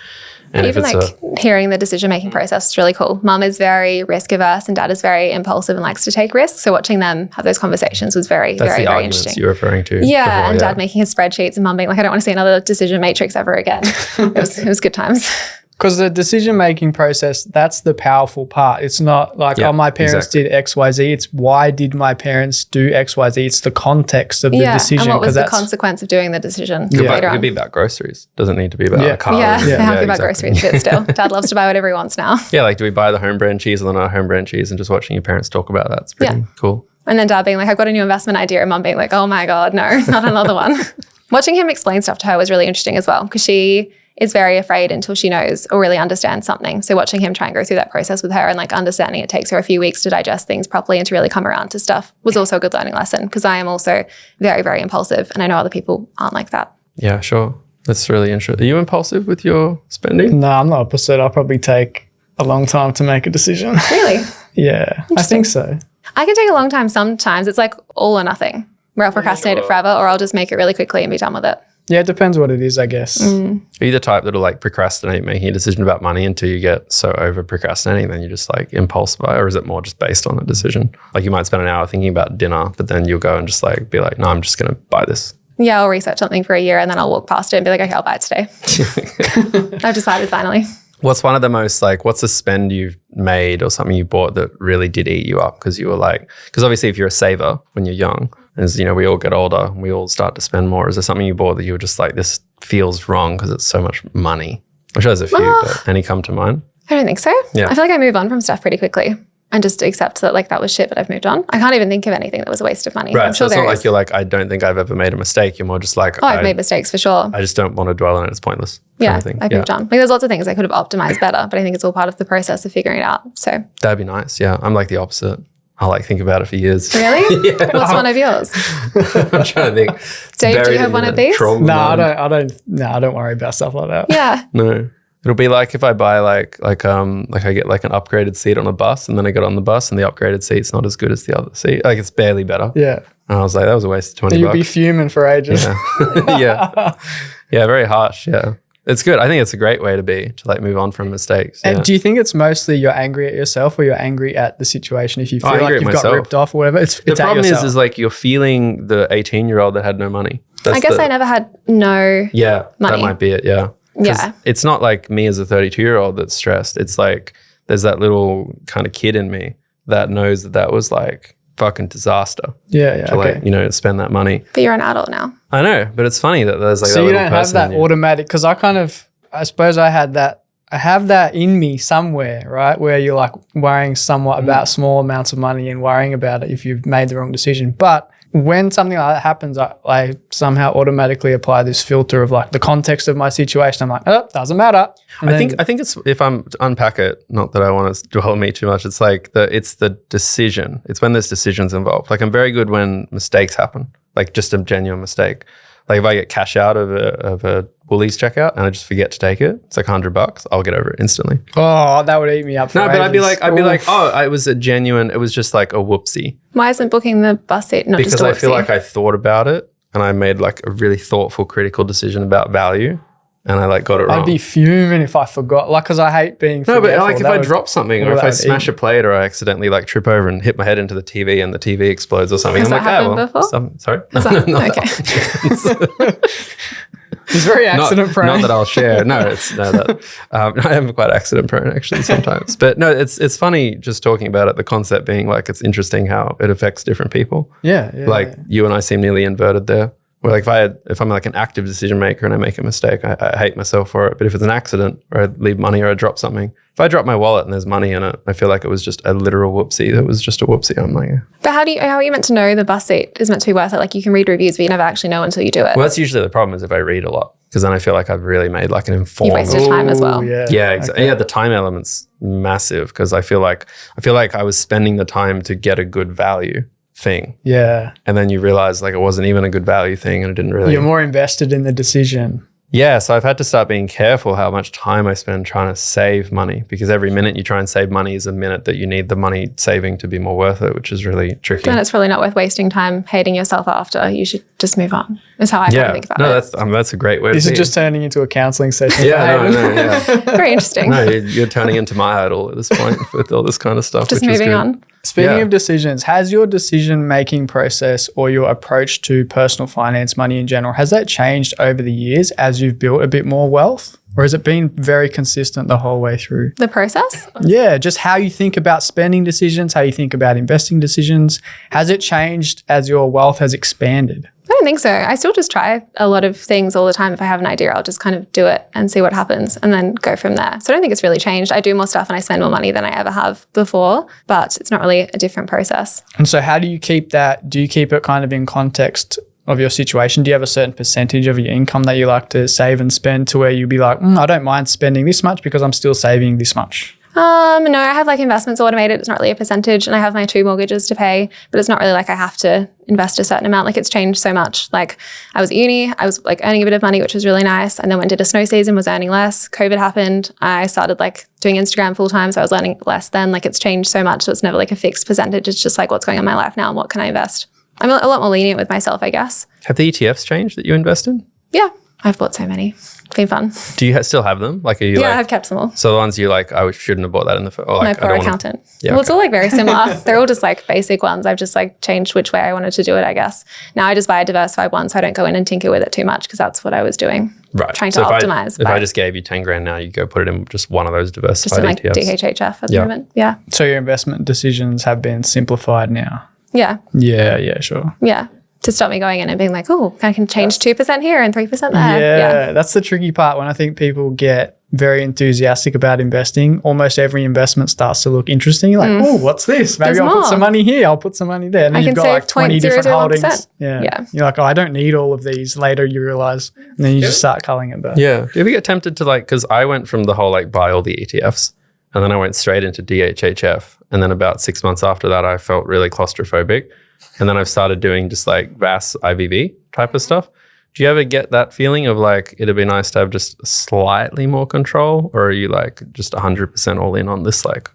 And even if it's like hearing the decision-making process is really cool. Mum is very risk averse and dad is very impulsive and likes to take risks. So watching them have those conversations was very, that's very, the very arguments interesting. you're referring to. Yeah, before, and dad making his spreadsheets and mum being like, I don't want to see another decision matrix ever again. It was good times. Because the decision-making process, that's the powerful part. It's not like, Yeah, oh, my parents did X, Y, Z. It's why did my parents do X, Y, Z? It's the context of the decision. And what was the that's consequence of doing the decision It later could on? be about groceries. Doesn't need to be about Yeah. a car. Yeah, happy about exactly. grocery shit still. Dad loves to buy whatever he wants now. Yeah, like do we buy the home brand cheese or not home brand cheese, and just watching your parents talk about that's pretty cool. And then dad being like, I've got a new investment idea. And mum being like, oh my God, no, not another one. Watching him explain stuff to her was really interesting as well, because she is very afraid until she knows or really understands something. So watching him try and go through that process with her and like understanding it takes her a few weeks to digest things properly and to really come around to stuff was also a good learning lesson, because I am also very, very impulsive and I know other people aren't like that. Yeah, sure. That's really interesting. Are you impulsive with your spending? No, I'm not opposite. I'll probably take a long time to make a decision. Really? Yeah, I think so. I can take a long time sometimes. It's like all or nothing, where I'll procrastinate it forever or I'll just make it really quickly and be done with it. Yeah, it depends what it is, I guess. Are you the type that'll like procrastinate making a decision about money until you get so over procrastinating, then you just like impulse buy, or is it more just based on a decision? Like you might spend an hour thinking about dinner, but then you'll go and just like be like, no, I'm just going to buy this. Yeah, I'll research something for a year and then I'll walk past it and be like, okay, I'll buy it today. I've decided finally. What's one of the most like, what's a spend you've made or something you bought that really did eat you up? Because you were like, because obviously if you're a saver when you're young, as you know, we all get older, we all start to spend more. Is there something you bought that you were just like, this feels wrong because it's so much money? I'm sure there's a few, but any come to mind? I don't think so. Yeah. I feel like I move on from stuff pretty quickly and just accept that like that was shit, but I've moved on. I can't even think of anything that was a waste of money. Right. I'm So sure it's there not is. like you're like, I don't think I've ever made a mistake. You're more just like, Oh, I've made mistakes for sure. I just don't want to dwell on it. It's pointless. Yeah, Kind of thing. I've moved on. Like there's lots of things I could have optimized better, but I think it's all part of the process of figuring it out. So That'd be nice. Yeah. I'm like the opposite. I'll like think about it for years. really? Yeah. What's one of yours? I'm trying to think. It's Dave, do you buried have in one the of these? trauma No, mind. I don't worry about stuff like that. Yeah. No. It'll be like if I buy like I get like an upgraded seat on a bus, and then I get on the bus and the upgraded seat's not as good as the other seat. Like it's barely better. Yeah. And I was like, that was a waste of 20 You'd bucks. be fuming for ages. Yeah. Yeah. Yeah, very harsh. Yeah. It's good. I think it's a great way to be, to like move on from mistakes. And Yeah. do you think it's mostly you're angry at yourself or you're angry at the situation? If you feel angry like at you've got myself. ripped off or whatever, it's The at problem yourself. is like you're feeling the 18-year-old that had no money. That's I guess I never had no. Yeah, money. that might be it. Yeah. 'Cause Yeah. It's not like me as a 32-year-old that's stressed. It's like there's that little kind of kid in me that knows that that was like fucking disaster yeah, to okay. like, you know, spend that money. But you're an adult now. I know, but it's funny that there's like So that you little don't have person that in you. automatic, because I suppose I have that in me somewhere, right? Where you're like worrying somewhat about small amounts of money and worrying about it if you've made the wrong decision. But when something like that happens, I somehow automatically apply this filter of like the context of my situation. I'm like, oh, doesn't matter. I think it's, if I'm to unpack it, not that I want to dwell on me too much, it's like it's the decision. It's when there's decisions involved. Like I'm very good when mistakes happen, like just a genuine mistake. Like if I get cash out of a Woolies checkout and I just forget to take it, it's like $100. I'll get over it instantly. Oh, that would eat me up. No, but I'd be like, oh, it was just like a whoopsie. Why isn't booking the bus seat not Because just a I feel whoopsie? like I thought about it and I made like a really thoughtful, critical decision about value, and I like got it wrong. I'd be fuming if I forgot, like, because I hate being No, forgetful. but like if I drop something or if I smash a it. plate or I accidentally like trip over and hit my head into the TV and the TV explodes or something. Has I'm that like, happened before? Sorry? Is that- okay. He's very accident prone. Not that I'll share. I am quite accident prone actually sometimes. But no, it's funny just talking about it. The concept being like it's interesting how it affects different people. Yeah. Like you and I seem nearly inverted there. Where like if I'm like an active decision maker and I make a mistake, I hate myself for it. But if it's an accident or I leave money or I drop something, if I drop my wallet and there's money in it, I feel like it was just a literal whoopsie. That was just a whoopsie. I'm like, yeah. But how are you meant to know the bus seat is meant to be worth it? Like you can read reviews, but you never actually know until you do it. Well, that's usually the problem is if I read a lot, because then I feel like I've really made like an informed. You wasted time as well. Yeah, exactly. Yeah, the time element's massive because I feel like I was spending the time to get a good value thing. Yeah. And then you realize like it wasn't even a good value thing and it didn't really. You're more invested in the decision. Yeah, so I've had to start being careful how much time I spend trying to save money, because every minute you try and save money is a minute that you need the money saving to be more worth it, which is really tricky. Then it's probably not worth wasting time hating yourself after. You should just move on. Is how I kind of think about it. That's a great way. This is just turning into a counselling session. Yeah. Very interesting. No, you're turning into my idol at this point with all this kind of stuff. Just which is moving good. on. Speaking of decisions, has your decision-making process or your approach to personal finance, money in general, has that changed over the years as you've built a bit more wealth? Or has it been very consistent the whole way through? The process? Yeah, just how you think about spending decisions, how you think about investing decisions. Has it changed as your wealth has expanded? I don't think so. I still just try a lot of things all the time. If I have an idea, I'll just kind of do it and see what happens and then go from there. So I don't think it's really changed. I do more stuff and I spend more money than I ever have before, but it's not really a different process. And so how do you keep that? Do you keep it kind of in context of your situation? Do you have a certain percentage of your income that you like to save and spend to where you'd be like, I don't mind spending this much because I'm still saving this much? No, I have like investments automated. It's not really a percentage, and I have my 2 mortgages to pay, but it's not really like I have to invest a certain amount. Like it's changed so much. Like I was at uni, I was like earning a bit of money, which was really nice. And then when I did a snow season, was earning less. COVID happened. I started like doing Instagram full time. So I was earning less then. Like it's changed so much. So it's never like a fixed percentage. It's just like what's going on in my life now and what can I invest? I'm a lot more lenient with myself, I guess. Have the ETFs changed that you invest in? Yeah, I've bought so many. It's been fun. Do you still have them? Like, are you Yeah, I've kept them all. So the ones you like, I shouldn't have bought that in the first. Like, My poor accountant. Yeah, Well, it's all like very similar. They're all just like basic ones. I've just like changed which way I wanted to do it, I guess. Now I just buy a diversified one so I don't go in and tinker with it too much because that's what I was doing. Right. Trying to optimize. If I just gave you 10 grand now, you go put it in just one of those just diversified in like ETFs. DHHF at the moment. Yeah. So your investment decisions have been simplified now? Yeah. Yeah, sure. Yeah. To stop me going in and being like, oh, I can change 2% here and 3% there. Yeah, that's the tricky part when I think people get very enthusiastic about investing. Almost every investment starts to look interesting. You're like, oh, what's this? Maybe There's I'll more. put some money here. I'll put some money there. And then I you've can got like save 20 different 0.001%. holdings. Yeah. You're like, I don't need all of these. Later you realize, and then you just start culling it back. Yeah. Do you ever get tempted to like, because I went from the whole like buy all the ETFs and then I went straight into DHHF. And then about 6 months after that, I felt really claustrophobic. And then I've started doing just like VAS IVV type of stuff. Do you ever get that feeling of like, it'd be nice to have just slightly more control? Or are you like just 100% all in on this like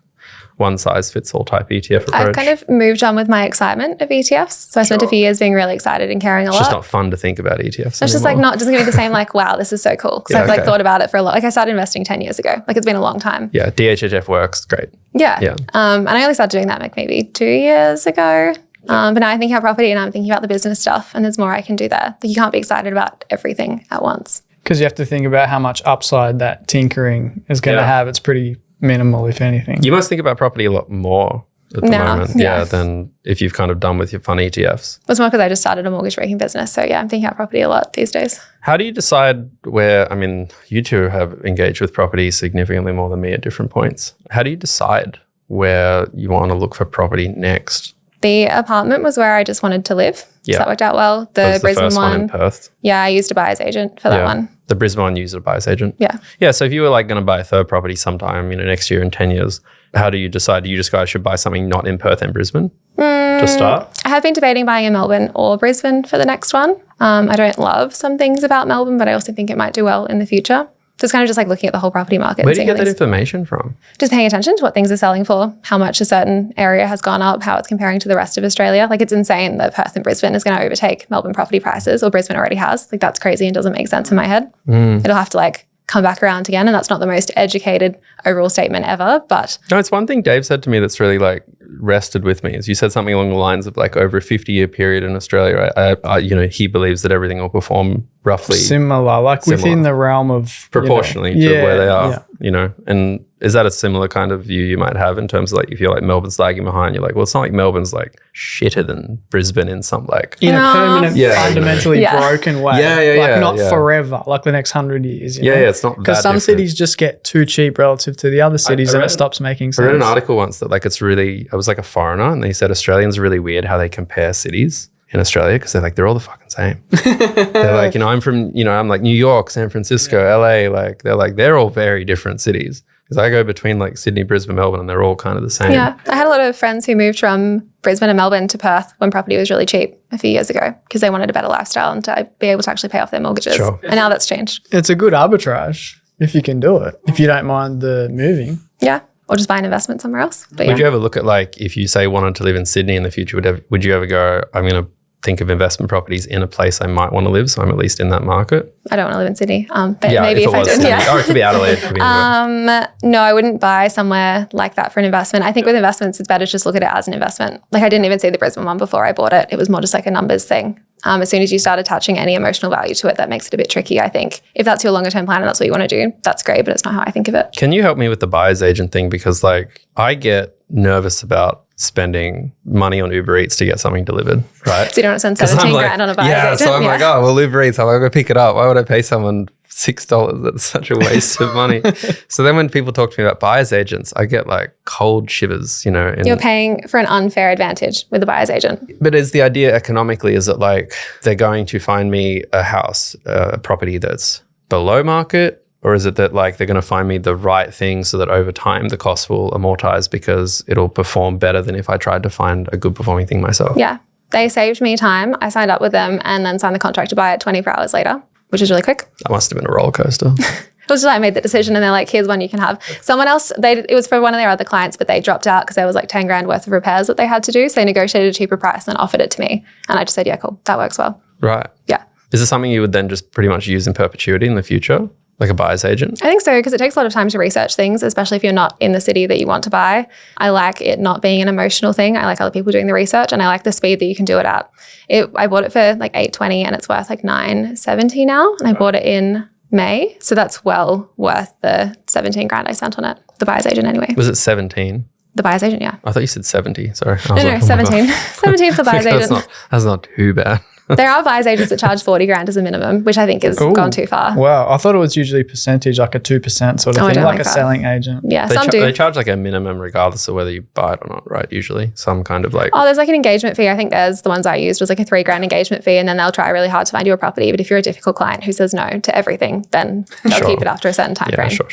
one size fits all type ETF approach? I've kind of moved on with my excitement of ETFs. So I spent a few years being really excited and caring a lot. It's just not fun to think about ETFs It's just like doesn't give me the same like, wow, this is so cool. Because I've like thought about it for a lot. Like I started investing 10 years ago. Like it's been a long time. Yeah, DHHF works great. Yeah. Yeah. And I only started doing that like maybe 2 years ago. But now I think about property and I'm thinking about the business stuff and there's more I can do there. Like you can't be excited about everything at once. Because you have to think about how much upside that tinkering is going to have. It's pretty minimal, if anything. You must think about property a lot more at the Now, moment. yeah. Than if you've kind of done with your fun ETFs. It's more because I just started a mortgage broking business. So yeah, I'm thinking about property a lot these days. How do you decide where, I mean, you two have engaged with property significantly more than me at different points. How do you decide where you want to look for property next? The apartment was where I just wanted to live. Yeah. So that worked out well. That was The Brisbane first one. in Perth. Yeah, I used a buyer's agent for that one. The Brisbane one used a buyer's agent. Yeah. Yeah. So if you were like going to buy a third property sometime, next year in 10 years, how do you decide? Do you just guys should buy something not in Perth and Brisbane to start? I have been debating buying in Melbourne or Brisbane for the next one. I don't love some things about Melbourne, but I also think it might do well in the future. So it's kind of just like looking at the whole property market. Where and do you seeing get how that information from? just paying attention to what things are selling for, how much a certain area has gone up, how it's comparing to the rest of Australia. Like it's insane that Perth and Brisbane is going to overtake Melbourne property prices, or Brisbane already has. Like that's crazy and doesn't make sense in my head. It'll have to like come back around again. And that's not the most educated overall statement ever, but No, it's one thing Dave said to me that's really like rested with me is you said something along the lines of like over a 50-year period in Australia, he believes that everything will perform roughly Similar, like within the realm of proportionally to where they are, and is that a similar kind of view you might have in terms of like if you're like Melbourne's lagging behind, you're like, well, it's not like Melbourne's like shitter than Brisbane in some like in a permanent, fundamentally broken way. Not forever, like the next 100 years. It's not because some cities just get too cheap relative to the other cities, and it stops making sense. I read an article once that like I was like a foreigner, and they said Australians are really weird how they compare cities in Australia because they're all the fucking same. They're like, I'm from, I'm like New York, San Francisco, LA. Like they're all very different cities. Because I go between like Sydney, Brisbane, Melbourne, and they're all kind of the same. Yeah, I had a lot of friends who moved from Brisbane and Melbourne to Perth when property was really cheap a few years ago because they wanted a better lifestyle and to be able to actually pay off their mortgages. Sure. And now that's changed. It's a good arbitrage if you can do it, if you don't mind the moving. Yeah, or just buy an investment somewhere else. But Would you ever look at like if you say wanted to live in Sydney in the future, would you ever go, I'm going to think of investment properties in a place I might want to live, so I'm at least in that market? I don't want to live in Sydney, but maybe if I did. Sydney. Or it could be Adelaide. Could be no, I wouldn't buy somewhere like that for an investment. I think with investments, it's better to just look at it as an investment. Like I didn't even see the Brisbane one before I bought it. It was more just like a numbers thing. As soon as you start attaching any emotional value to it, that makes it a bit tricky, I think. If that's your longer term plan and that's what you want to do, that's great, but it's not how I think of it. Can you help me with the buyer's agent thing? Because like I get nervous about spending money on Uber Eats to get something delivered, right? So you don't want to spend 17 grand on a buyer's agent? So I'm like, oh, well, Uber Eats, I'm going to go pick it up. Why would I pay someone $6? That's such a waste of money. So then when people talk to me about buyer's agents, I get like cold shivers, You're paying for an unfair advantage with a buyer's agent. But is the idea economically, is it like they're going to find me a house, a property that's below market? Or is it that like they're going to find me the right thing so that over time the cost will amortize because it'll perform better than if I tried to find a good performing thing myself? Yeah. They saved me time. I signed up with them and then signed the contract to buy it 24 hours later, which is really quick. That must have been a roller coaster. It was just like I made the decision and they're like, here's one you can have. Someone else, it was for one of their other clients, but they dropped out because there was like 10 grand worth of repairs that they had to do. So they negotiated a cheaper price and then offered it to me. And I just said, yeah, cool. That works well. Right. Yeah. Is it something you would then just pretty much use in perpetuity in the future? Like a buyer's agent? I think so, because it takes a lot of time to research things, especially if you're not in the city that you want to buy. I like it not being an emotional thing. I like other people doing the research and I like the speed that you can do it at. I bought it for like $820 and it's worth like $970 now. And I bought it in May. So that's well worth the 17 grand I spent on it. The buyer's agent anyway. Was it 17? The buyer's agent, yeah. I thought you said 70. Sorry. No, 17. 17 for the buyer's agent. That's not too bad. There are buyer's agents that charge 40 grand as a minimum, which I think has gone too far. Wow. I thought it was usually percentage, like a 2% sort of thing, like a selling agent. Yeah, some do. They charge like a minimum regardless of whether you buy it or not, right? Usually some kind of like... Oh, there's like an engagement fee. I think there's the ones I used was like a 3 grand engagement fee and then they'll try really hard to find you a property. But if you're a difficult client who says no to everything, then they'll keep it after a certain time frame. Sure.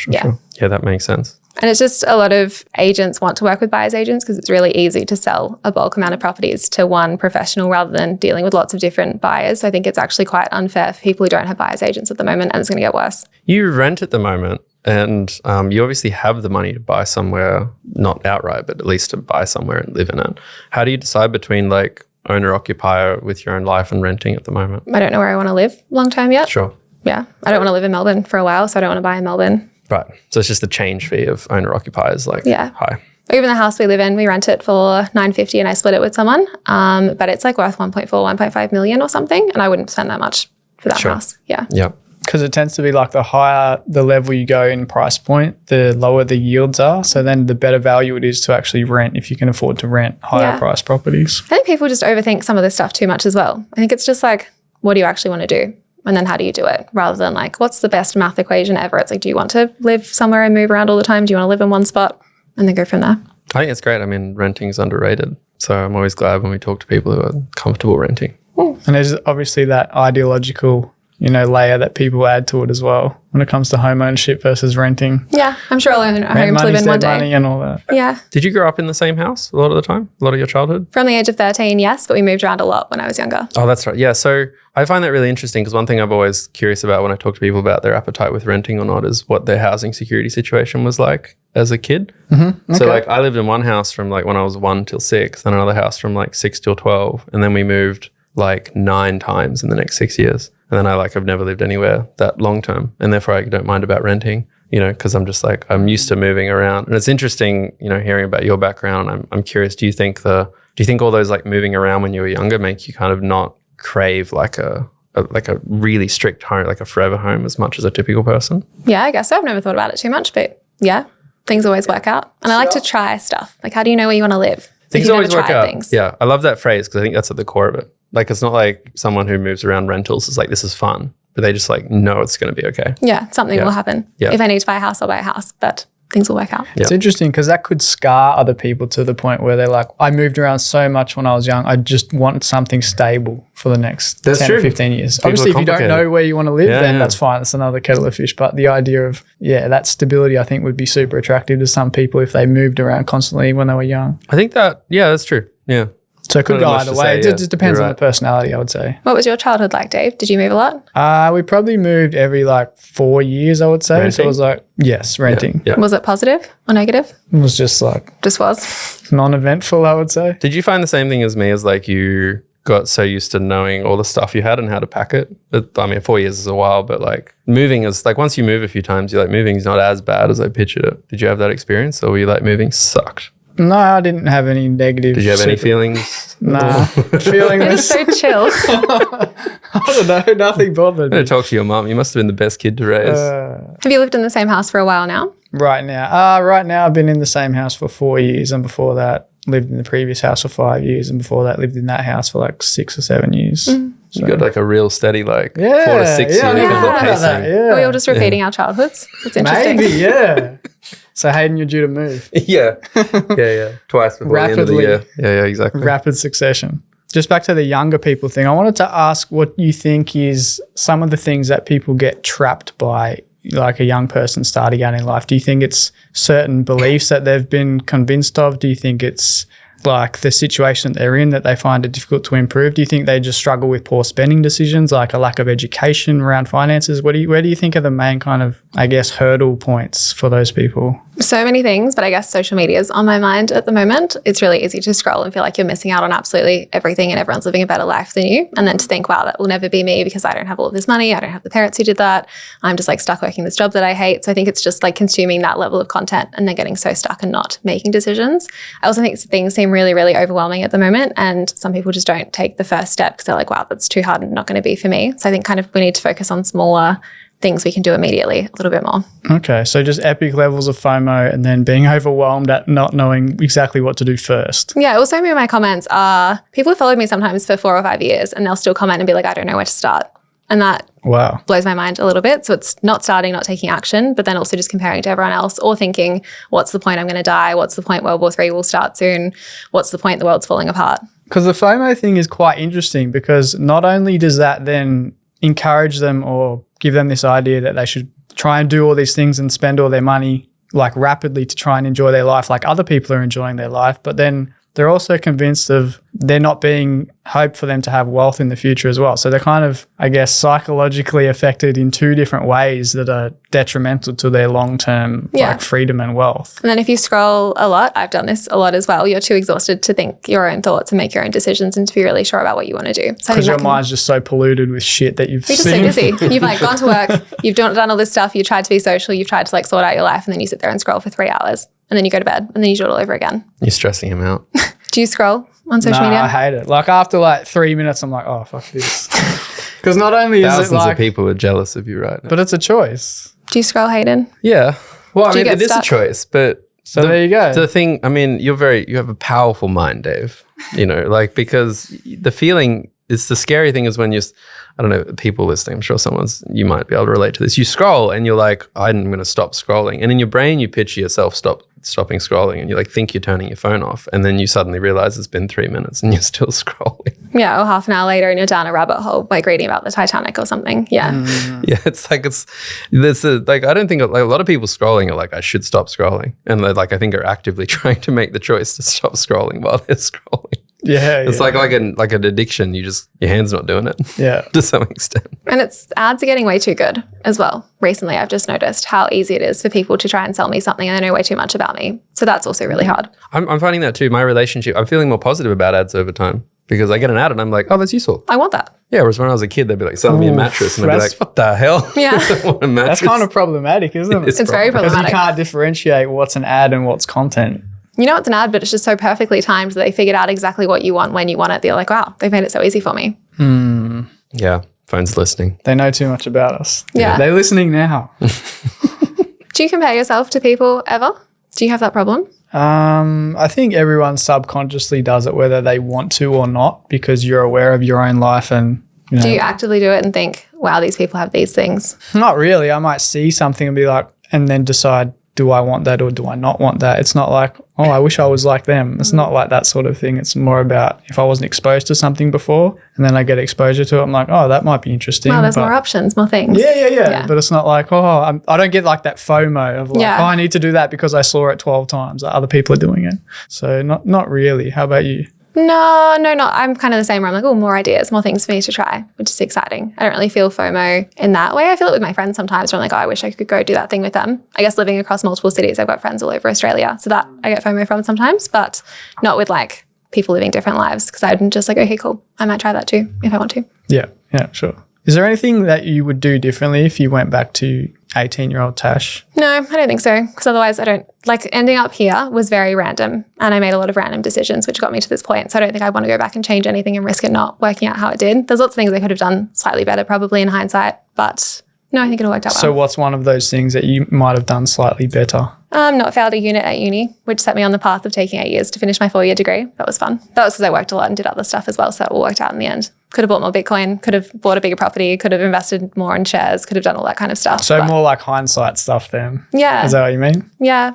Yeah, that makes sense. And it's just a lot of agents want to work with buyer's agents because it's really easy to sell a bulk amount of properties to one professional rather than dealing with lots of different buyers. So I think it's actually quite unfair for people who don't have buyer's agents at the moment and it's going to get worse. You rent at the moment and you obviously have the money to buy somewhere, not outright, but at least to buy somewhere and live in it. How do you decide between like owner-occupier with your own life and renting at the moment? I don't know where I want to live long term yet. Sure. Yeah. I don't want to live in Melbourne for a while, so I don't want to buy in Melbourne. Right. So it's just the change fee of owner-occupiers like high. Even the house we live in, we rent it for $950 and I split it with someone. But it's like worth 1.5 million or something. And I wouldn't spend that much for that house. Yeah. Yeah. Because it tends to be like the higher the level you go in price point, the lower the yields are. So then the better value it is to actually rent if you can afford to rent higher price properties. I think people just overthink some of this stuff too much as well. I think it's just like, what do you actually want to do? And then how do you do it? Rather than like, what's the best math equation ever? It's like, do you want to live somewhere and move around all the time? Do you want to live in one spot? And then go from there. I think it's great. I mean, renting is underrated. So I'm always glad when we talk to people who are comfortable renting. And there's obviously that ideological, layer that people add to it as well when it comes to home ownership versus renting. Yeah, I'm sure I'll own a home to live in one day. Money and all that. Yeah. Did you grow up in the same house a lot of the time? A lot of your childhood? From the age of 13, yes, but we moved around a lot when I was younger. Oh, that's right. Yeah. So I find that really interesting because one thing I'm always curious about when I talk to people about their appetite with renting or not is what their housing security situation was like as a kid. Mm-hmm. So like I lived in one house from like when I was 1 till 6, and another house from like 6 till 12. And then we moved like 9 times in the next 6 years. And then I've never lived anywhere that long term. And therefore I don't mind about renting, because I'm just like, I'm used to moving around. And it's interesting, hearing about your background. I'm curious, do you think all those like moving around when you were younger make you kind of not crave like a really strict home, like a forever home as much as a typical person? Yeah, I guess so. I've never thought about it too much, but yeah, things always work out. And I like to try stuff. Like, how do you know where you want to live? Things always work out. Things. Yeah, I love that phrase because I think that's at the core of it. Like, it's not like someone who moves around rentals is like, this is fun, but they just like know it's going to be okay. Yeah, something will happen. Yeah. If I need to buy a house, I'll buy a house, but things will work out. Yeah. It's interesting because that could scar other people to the point where they're like, I moved around so much when I was young. I just want something stable for the next 10 or 15 years. People obviously, if you don't know where you want to live, then that's fine. That's another kettle of fish. But the idea of, that stability, I think would be super attractive to some people if they moved around constantly when they were young. I think that, that's true. Yeah. So it could go either way. It just depends on the personality, I would say. What was your childhood like, Dave? Did you move a lot? We probably moved every 4 years, I would say. Renting? So it was like, yes, renting. Yeah. Was it positive or negative? It was just was non-eventful, I would say. Did you find the same thing as me, as like you got so used to knowing all the stuff you had and how to pack it? I mean, 4 years is a while, but like moving is like, once you move a few times, you're like, moving is not as bad as I pictured it. Did you have that experience, or were you like, moving sucked? No, I didn't have any negative. Did you have any feelings? Nah, feelingless. It was so chill. I don't know, nothing bothered me. I'm going to talk to your mum. You must have been the best kid to raise. Have you lived in the same house for a while now? Right now I've been in the same house for 4 years, and before that lived in the previous house for 5 years, and before that lived in that house for 6 or 7 years. So you got like a real steady 4 to 6 years. I never thought about that. Are we all just repeating our childhoods? It's interesting. Maybe, yeah. So Hayden, you're due to move. Yeah. Twice before the end of the year. Yeah, exactly. Rapid succession. Just back to the younger people thing, I wanted to ask what you think is some of the things that people get trapped by, like a young person starting out in life. Do you think it's certain beliefs that they've been convinced of? Do you think it's like the situation that they're in that they find it difficult to improve? Do you think they just struggle with poor spending decisions, like a lack of education around finances? Where do you think are the main kind of, hurdle points for those people? So many things, but I guess social media is on my mind at the moment. It's really easy to scroll and feel like you're missing out on absolutely everything and everyone's living a better life than you. And then to think, wow, that will never be me because I don't have all of this money. I don't have the parents who did that. I'm just stuck working this job that I hate. So I think it's just consuming that level of content and then getting so stuck and not making decisions. I also think things seem really, really overwhelming at the moment. And some people just don't take the first step because they're like, wow, that's too hard and not going to be for me. So I think we need to focus on smaller things we can do immediately a little bit more. Okay, so just epic levels of FOMO and then being overwhelmed at not knowing exactly what to do first. Yeah, also me and my comments are, people have followed me sometimes for 4 or 5 years and they'll still comment and be like, I don't know where to start. And that blows my mind a little bit. So it's not starting, not taking action, but then also just comparing to everyone else or thinking, what's the point I'm going to die? What's the point World War III will start soon? What's the point the world's falling apart? Because the FOMO thing is quite interesting because not only does that then encourage them or give them this idea that they should try and do all these things and spend all their money rapidly to try and enjoy their life like other people are enjoying their life, but then they're also convinced of there not being hope for them to have wealth in the future as well. So they're kind of, psychologically affected in 2 different ways that are detrimental to their long-term freedom and wealth. And then if you scroll a lot, I've done this a lot as well, you're too exhausted to think your own thoughts and make your own decisions and to be really sure about what you want to do. Because your mind's just so polluted with shit that you've seen. You're just so busy. You've gone to work, you've done all this stuff, you tried to be social, you've tried to sort out your life, and then you sit there and scroll for 3 hours. And then you go to bed and then you do it all over again. You're stressing him out. Do you scroll on social media? I hate it. After 3 minutes, I'm like, oh, fuck this. Because not only is it thousands of people are jealous of you right now. But it's a choice. Do you scroll, Hayden? Yeah. Well, it is a choice, but so there you go. The thing, you have a powerful mind, Dave. Because the feeling is the scary thing is when I don't know, people listening, I'm sure you might be able to relate to this. You scroll and you're like, I'm going to stop scrolling. And in your brain, you picture yourself stopping scrolling and you like think you're turning your phone off and then you suddenly realize it's been 3 minutes and you're still scrolling. Yeah, or half an hour later and you're down a rabbit hole, like reading about the Titanic or something. Yeah. Yeah, it's like I don't think like a lot of people scrolling are like, I should stop scrolling. And like I think are actively trying to make the choice to stop scrolling while they're scrolling. Yeah. It's like an addiction. Your hand's not doing it. Yeah. To some extent. And ads are getting way too good as well. Recently, I've just noticed how easy it is for people to try and sell me something and they know way too much about me. So that's also really hard. I'm finding that too. My relationship, I'm feeling more positive about ads over time because I get an ad and I'm like, oh, that's useful. I want that. Yeah, whereas when I was a kid, they'd be like, sell me a mattress. And I'd be like, what the hell? Yeah. I want a mattress. That's kind of problematic, isn't it? It's very Because problematic. you can't differentiate what's an ad and what's content. You know it's an ad, but it's just so perfectly timed that they figured out exactly what you want when you want it. They're like, wow, they've made it so easy for me. Yeah, phone's listening. They know too much about us. Yeah. They're listening now. Do you compare yourself to people ever? Do you have that problem? I think everyone subconsciously does it whether they want to or not because you're aware of your own life and, you know. Do you actively do it and think, wow, these people have these things? Not really. I might see something and be like, and then decide, do I want that or do I not want that? It's not like, oh, I wish I was like them. It's not like that sort of thing. It's more about if I wasn't exposed to something before and then I get exposure to it, I'm like, oh, that might be interesting. Well, there's more options, more things. Yeah. But it's not like, oh, I don't get like that FOMO of like, oh, I need to do that because I saw it 12 times. Like other people are doing it. So not really. How about you? No, not. I'm kind of the same where I'm like, oh, more ideas, more things for me to try, which is exciting. I don't really feel FOMO in that way. I feel it with my friends sometimes where I'm like, oh, I wish I could go do that thing with them. I guess living across multiple cities, I've got friends all over Australia. So that I get FOMO from sometimes, but not with like people living different lives because I'm just like, okay, cool. I might try that too if I want to. Yeah, sure. Is there anything that you would do differently if you went back to 18-year-old Tash? No, I don't think so because otherwise I don't, like ending up here was very random and I made a lot of random decisions which got me to this point. So I don't think I want to go back and change anything and risk it not working out how it did. There's lots of things I could have done slightly better probably in hindsight, but no, I think it all worked out well. So what's one of those things that you might have done slightly better? Not failed a unit at uni, which set me on the path of taking 8 years to finish my 4-year degree. That was fun. That was because I worked a lot and did other stuff as well. So it all worked out in the end. Could have bought more Bitcoin, could have bought a bigger property, could have invested more in shares, could have done all that kind of stuff. So more like hindsight stuff then. Yeah. Is that what you mean? Yeah.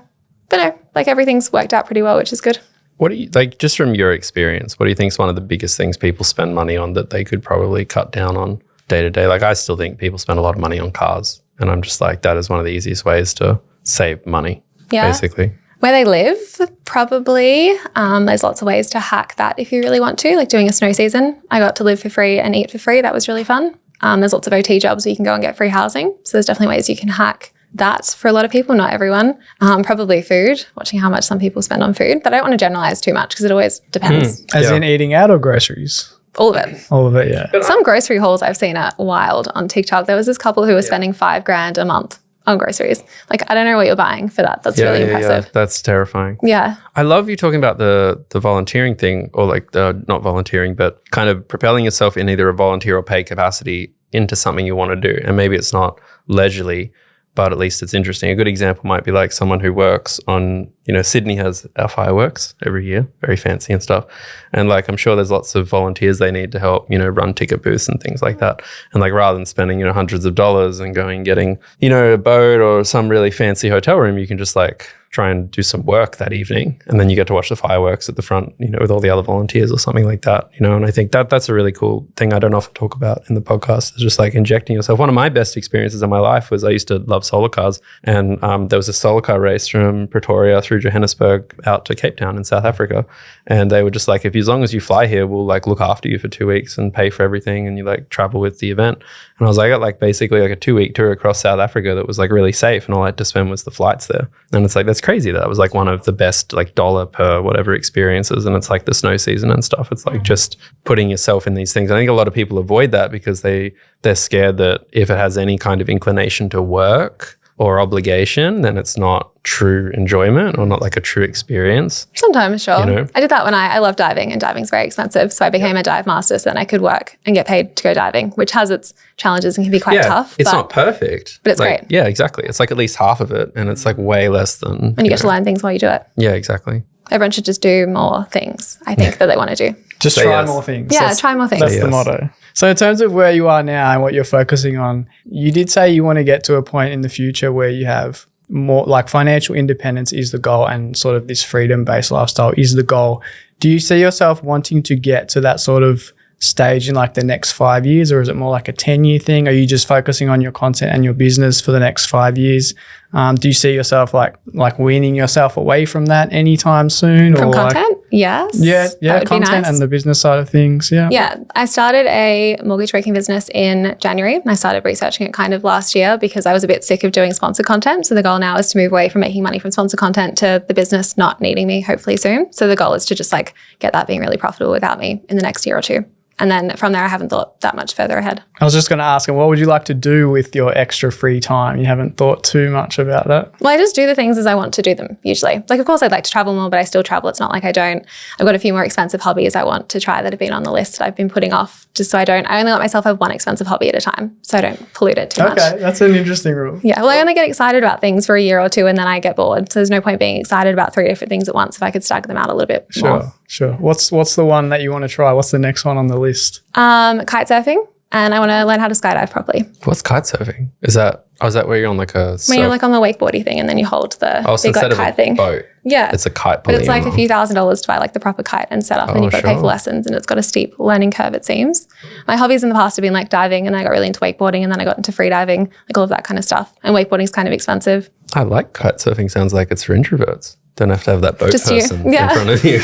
But no, like everything's worked out pretty well, which is good. What do you like, just from your experience, what do you think is one of the biggest things people spend money on that they could probably cut down on day to day? Like I still think people spend a lot of money on cars. And I'm just like, that is one of the easiest ways to save money, basically. Where they live, probably. There's lots of ways to hack that if you really want to, like doing a snow season. I got to live for free and eat for free. That was really fun. There's lots of OT jobs where you can go and get free housing. So there's definitely ways you can hack that for a lot of people, not everyone. Probably food, watching how much some people spend on food. But I don't want to generalize too much because it always depends. As in eating out or groceries? All of it. All of it, yeah. Some grocery hauls I've seen are wild on TikTok. There was this couple who was spending $5,000 a month on groceries. Like, I don't know what you're buying for that. That's really impressive. Yeah, that's terrifying. Yeah. I love you talking about the volunteering thing, or like the not volunteering, but kind of propelling yourself in either a volunteer or pay capacity into something you want to do. And maybe it's not leisurely, but at least it's interesting. A good example might be like someone who works on, Sydney has our fireworks every year, very fancy and stuff. And like, I'm sure there's lots of volunteers they need to help, run ticket booths and things like that. And like, rather than spending, hundreds of dollars and going and getting, a boat or some really fancy hotel room, you can just like try and do some work that evening. And then you get to watch the fireworks at the front, with all the other volunteers or something like that, And I think that's a really cool thing I don't often talk about in the podcast, is just like injecting yourself. One of my best experiences in my life was I used to love solar cars. And there was a solar car race from Pretoria through Johannesburg out to Cape Town in South Africa. And they were just like, as long as you fly here, we'll like look after you for 2 weeks and pay for everything. And you like travel with the event. And I was like, I got like basically like a 2-week tour across South Africa that was like really safe. And all I had to spend was the flights there. And it's like, that's crazy. That was like one of the best like dollar per whatever experiences. And it's like the snow season and stuff. It's like just putting yourself in these things. I think a lot of people avoid that because they're scared that if it has any kind of inclination to work or obligation, then it's not true enjoyment or not like a true experience. Sometimes, sure. I did that when I love diving, and diving's very expensive. So I became a dive master so then I could work and get paid to go diving, which has its challenges and can be quite tough. It's not perfect. But it's like, great. Yeah, exactly. It's like at least half of it, and it's like way less than... And you get to learn things while you do it. Yeah, exactly. Everyone should just do more things, I think, that they want to do. Just try more things. Yeah, try more things. That's the motto. So in terms of where you are now and what you're focusing on, you did say you want to get to a point in the future where you have more like financial independence is the goal and sort of this freedom-based lifestyle is the goal. Do you see yourself wanting to get to that sort of stage in like the next 5 years, or is it more like a 10-year thing? Are you just focusing on your content and your business for the next 5 years? Do you see yourself like weaning yourself away from that anytime soon? From or content? Like, yes. yeah, That would be content nice. and the business side of things. Yeah. Yeah, I started a mortgage broking business in January, and I started researching it kind of last year because I was a bit sick of doing sponsored content. So the goal now is to move away from making money from sponsored content to the business not needing me hopefully soon. So the goal is to just like get that being really profitable without me in the next year or two. And then from there, I haven't thought that much further ahead. I was just going to ask, what would you like to do with your extra free time? You haven't thought too much about that? Well, I just do the things as I want to do them usually. Like, of course, I'd like to travel more, but I still travel. It's not like I don't. I've got a few more expensive hobbies I want to try that have been on the list that I've been putting off just so I only let myself have one expensive hobby at a time so I don't pollute it too much. Okay, that's an interesting rule. Yeah, well, I only get excited about things for a year or two and then I get bored. So there's no point being excited about 3 different things at once if I could stagger them out a little bit more. Sure. What's the one that you want to try? What's the next one on the list? Kite surfing, and I want to learn how to skydive properly. What's kite surfing? Is that where you're on like a When you're like on the wakeboardy thing and then you hold the so big like instead of kite a thing. boat, Yeah. it's a kite But pulley. it's like a few $1,000s to buy like the proper kite and set up, and you've got to pay for lessons, and it's got a steep learning curve, it seems. My hobbies in the past have been like diving, and I got really into wakeboarding, and then I got into free diving, like all of that kind of stuff. And wakeboarding is kind of expensive. I like kite surfing. Sounds like it's for introverts. Don't have to have that boat Just you. person Yeah. in front of you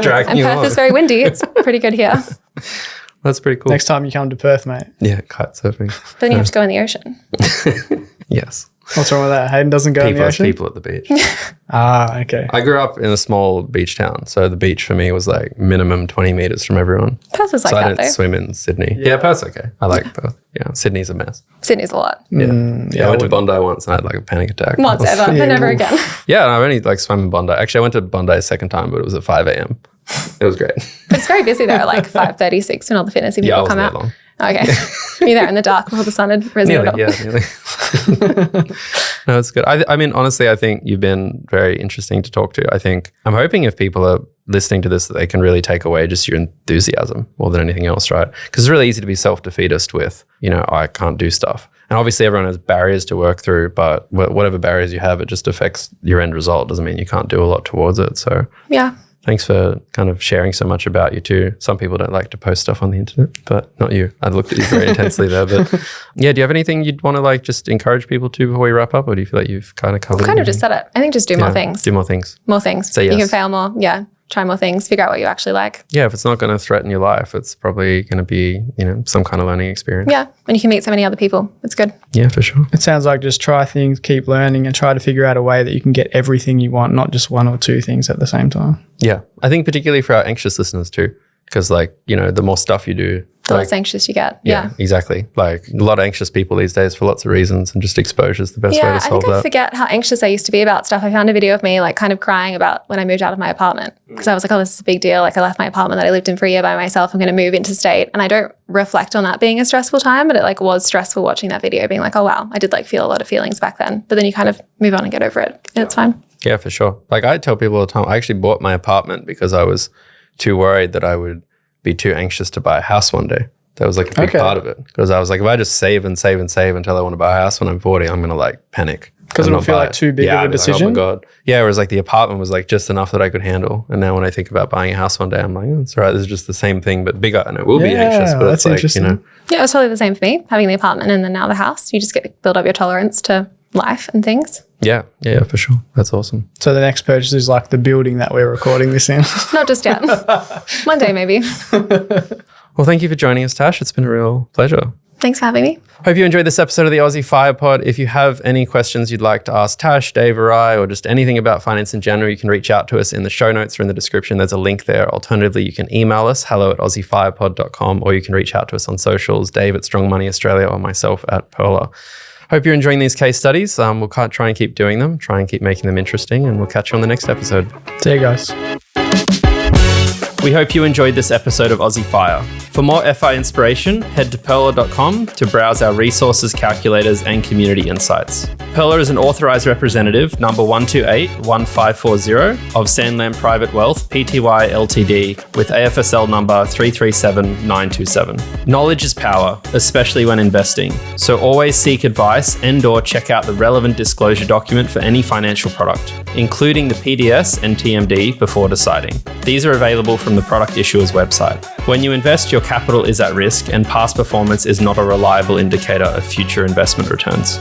dragging And you Perth along. is very windy. It's pretty good here. That's pretty cool. Next time you come to Perth, mate. Yeah, kite surfing. But then you have to go in the ocean. Yes. What's wrong with that? Hayden doesn't go in the ocean? People at the beach. Okay. I grew up in a small beach town, so the beach for me was like minimum 20 meters from everyone. Perth is like So I that don't though. swim in Sydney. Yeah, Perth's okay. I like Perth. Yeah, Sydney's a mess. Sydney's a lot. Yeah. I went to wouldn't- Bondi once and I had like a panic attack. Once ever, Yeah, but never oof. again. Yeah, and I've only like swam in Bondi. Actually, I went to Bondi a second time, but it was at 5 a.m. It was great. But it's very busy there at like 5:36 when all the fitnessy people Yeah, I wasn't come there out. long. Okay. You're there in the dark before the sun had risen at all. Nearly, yeah, nearly. No, it's good. I mean, honestly, I think you've been very interesting to talk to. I'm hoping if people are listening to this that they can really take away just your enthusiasm more than anything else, right? Because it's really easy to be self-defeatist with, I can't do stuff. And obviously everyone has barriers to work through, but whatever barriers you have, it just affects your end result. Doesn't mean you can't do a lot towards it. So Yeah. thanks for kind of sharing so much about you too. Some people don't like to post stuff on the internet, but not you. I looked at you very intensely there. But yeah, do you have anything you'd want to like just encourage people to before we wrap up? Or do you feel like you've kind of covered Kind of everything? just said it. I think just do more things. Do more things. More things. Say You yes. can fail more. Yeah. Try more things. Figure out what you actually like. Yeah, if it's not going to threaten your life, it's probably going to be, some kind of learning experience. Yeah. And you can meet so many other people. It's good. Yeah, for sure. It sounds like just try things, keep learning, and try to figure out a way that you can get everything you want, not just one or two things at the same time. Yeah. I think particularly for our anxious listeners too, because the more stuff you do, The less anxious you get. Yeah. exactly. Like a lot of anxious people these days for lots of reasons, and just exposure is the best way Yeah, to I solve think I that. forget how anxious I used to be about stuff. I found a video of me like kind of crying about when I moved out of my apartment because I was like, oh, this is a big deal. Like I left my apartment that I lived in for a year by myself. I'm going to move interstate. And I don't reflect on that being a stressful time, but it like was stressful watching that video being like, oh, wow, I did like feel a lot of feelings back then. But then you kind of move on and get over it. And it's fine. Yeah, for sure. Like I tell people all the time, I actually bought my apartment because I was too worried that I would be too anxious to buy a house one day. That was like a big part of it. Because I was like, if I just save and save and save until I want to buy a house when I'm 40, I'm going to like panic. Because it and will not feel buy like it. too big Yeah, of I'd a be like, decision. oh my God. Yeah, whereas like the apartment was like just enough that I could handle. And now when I think about buying a house one day, I'm like, it's all right. This is just the same thing, but bigger. And it will be anxious, but that's it's like, interesting. Yeah, it was totally the same for me, having the apartment and then now the house. You just build up your tolerance to life and things. Yeah, for sure. That's awesome. So the next purchase is like the building that we're recording this in. Not just yet. One day maybe. Well, thank you for joining us, Tash. It's been a real pleasure. Thanks for having me. Hope you enjoyed this episode of the Aussie Fire Pod. If you have any questions you'd like to ask Tash, Dave, or I, or just anything about finance in general, you can reach out to us in the show notes or in the description. There's a link there. Alternatively, you can email us, hello@aussiefirepod.com, or you can reach out to us on socials, Dave at Strong Money Australia or myself at Perla. Hope you're enjoying these case studies. We'll try and keep doing them, try and keep making them interesting, and we'll catch you on the next episode. See you guys. We hope you enjoyed this episode of Aussie Fire. For more FI inspiration, head to perla.com to browse our resources, calculators, and community insights. Perla is an authorized representative number 1281540 of Sandland Private Wealth Pty Ltd with AFSL number 337927. Knowledge is power, especially when investing. So always seek advice and/or check out the relevant disclosure document for any financial product, including the PDS and TMD before deciding. These are available from the product issuer's website. When you invest, your capital is at risk and past performance is not a reliable indicator of future investment returns.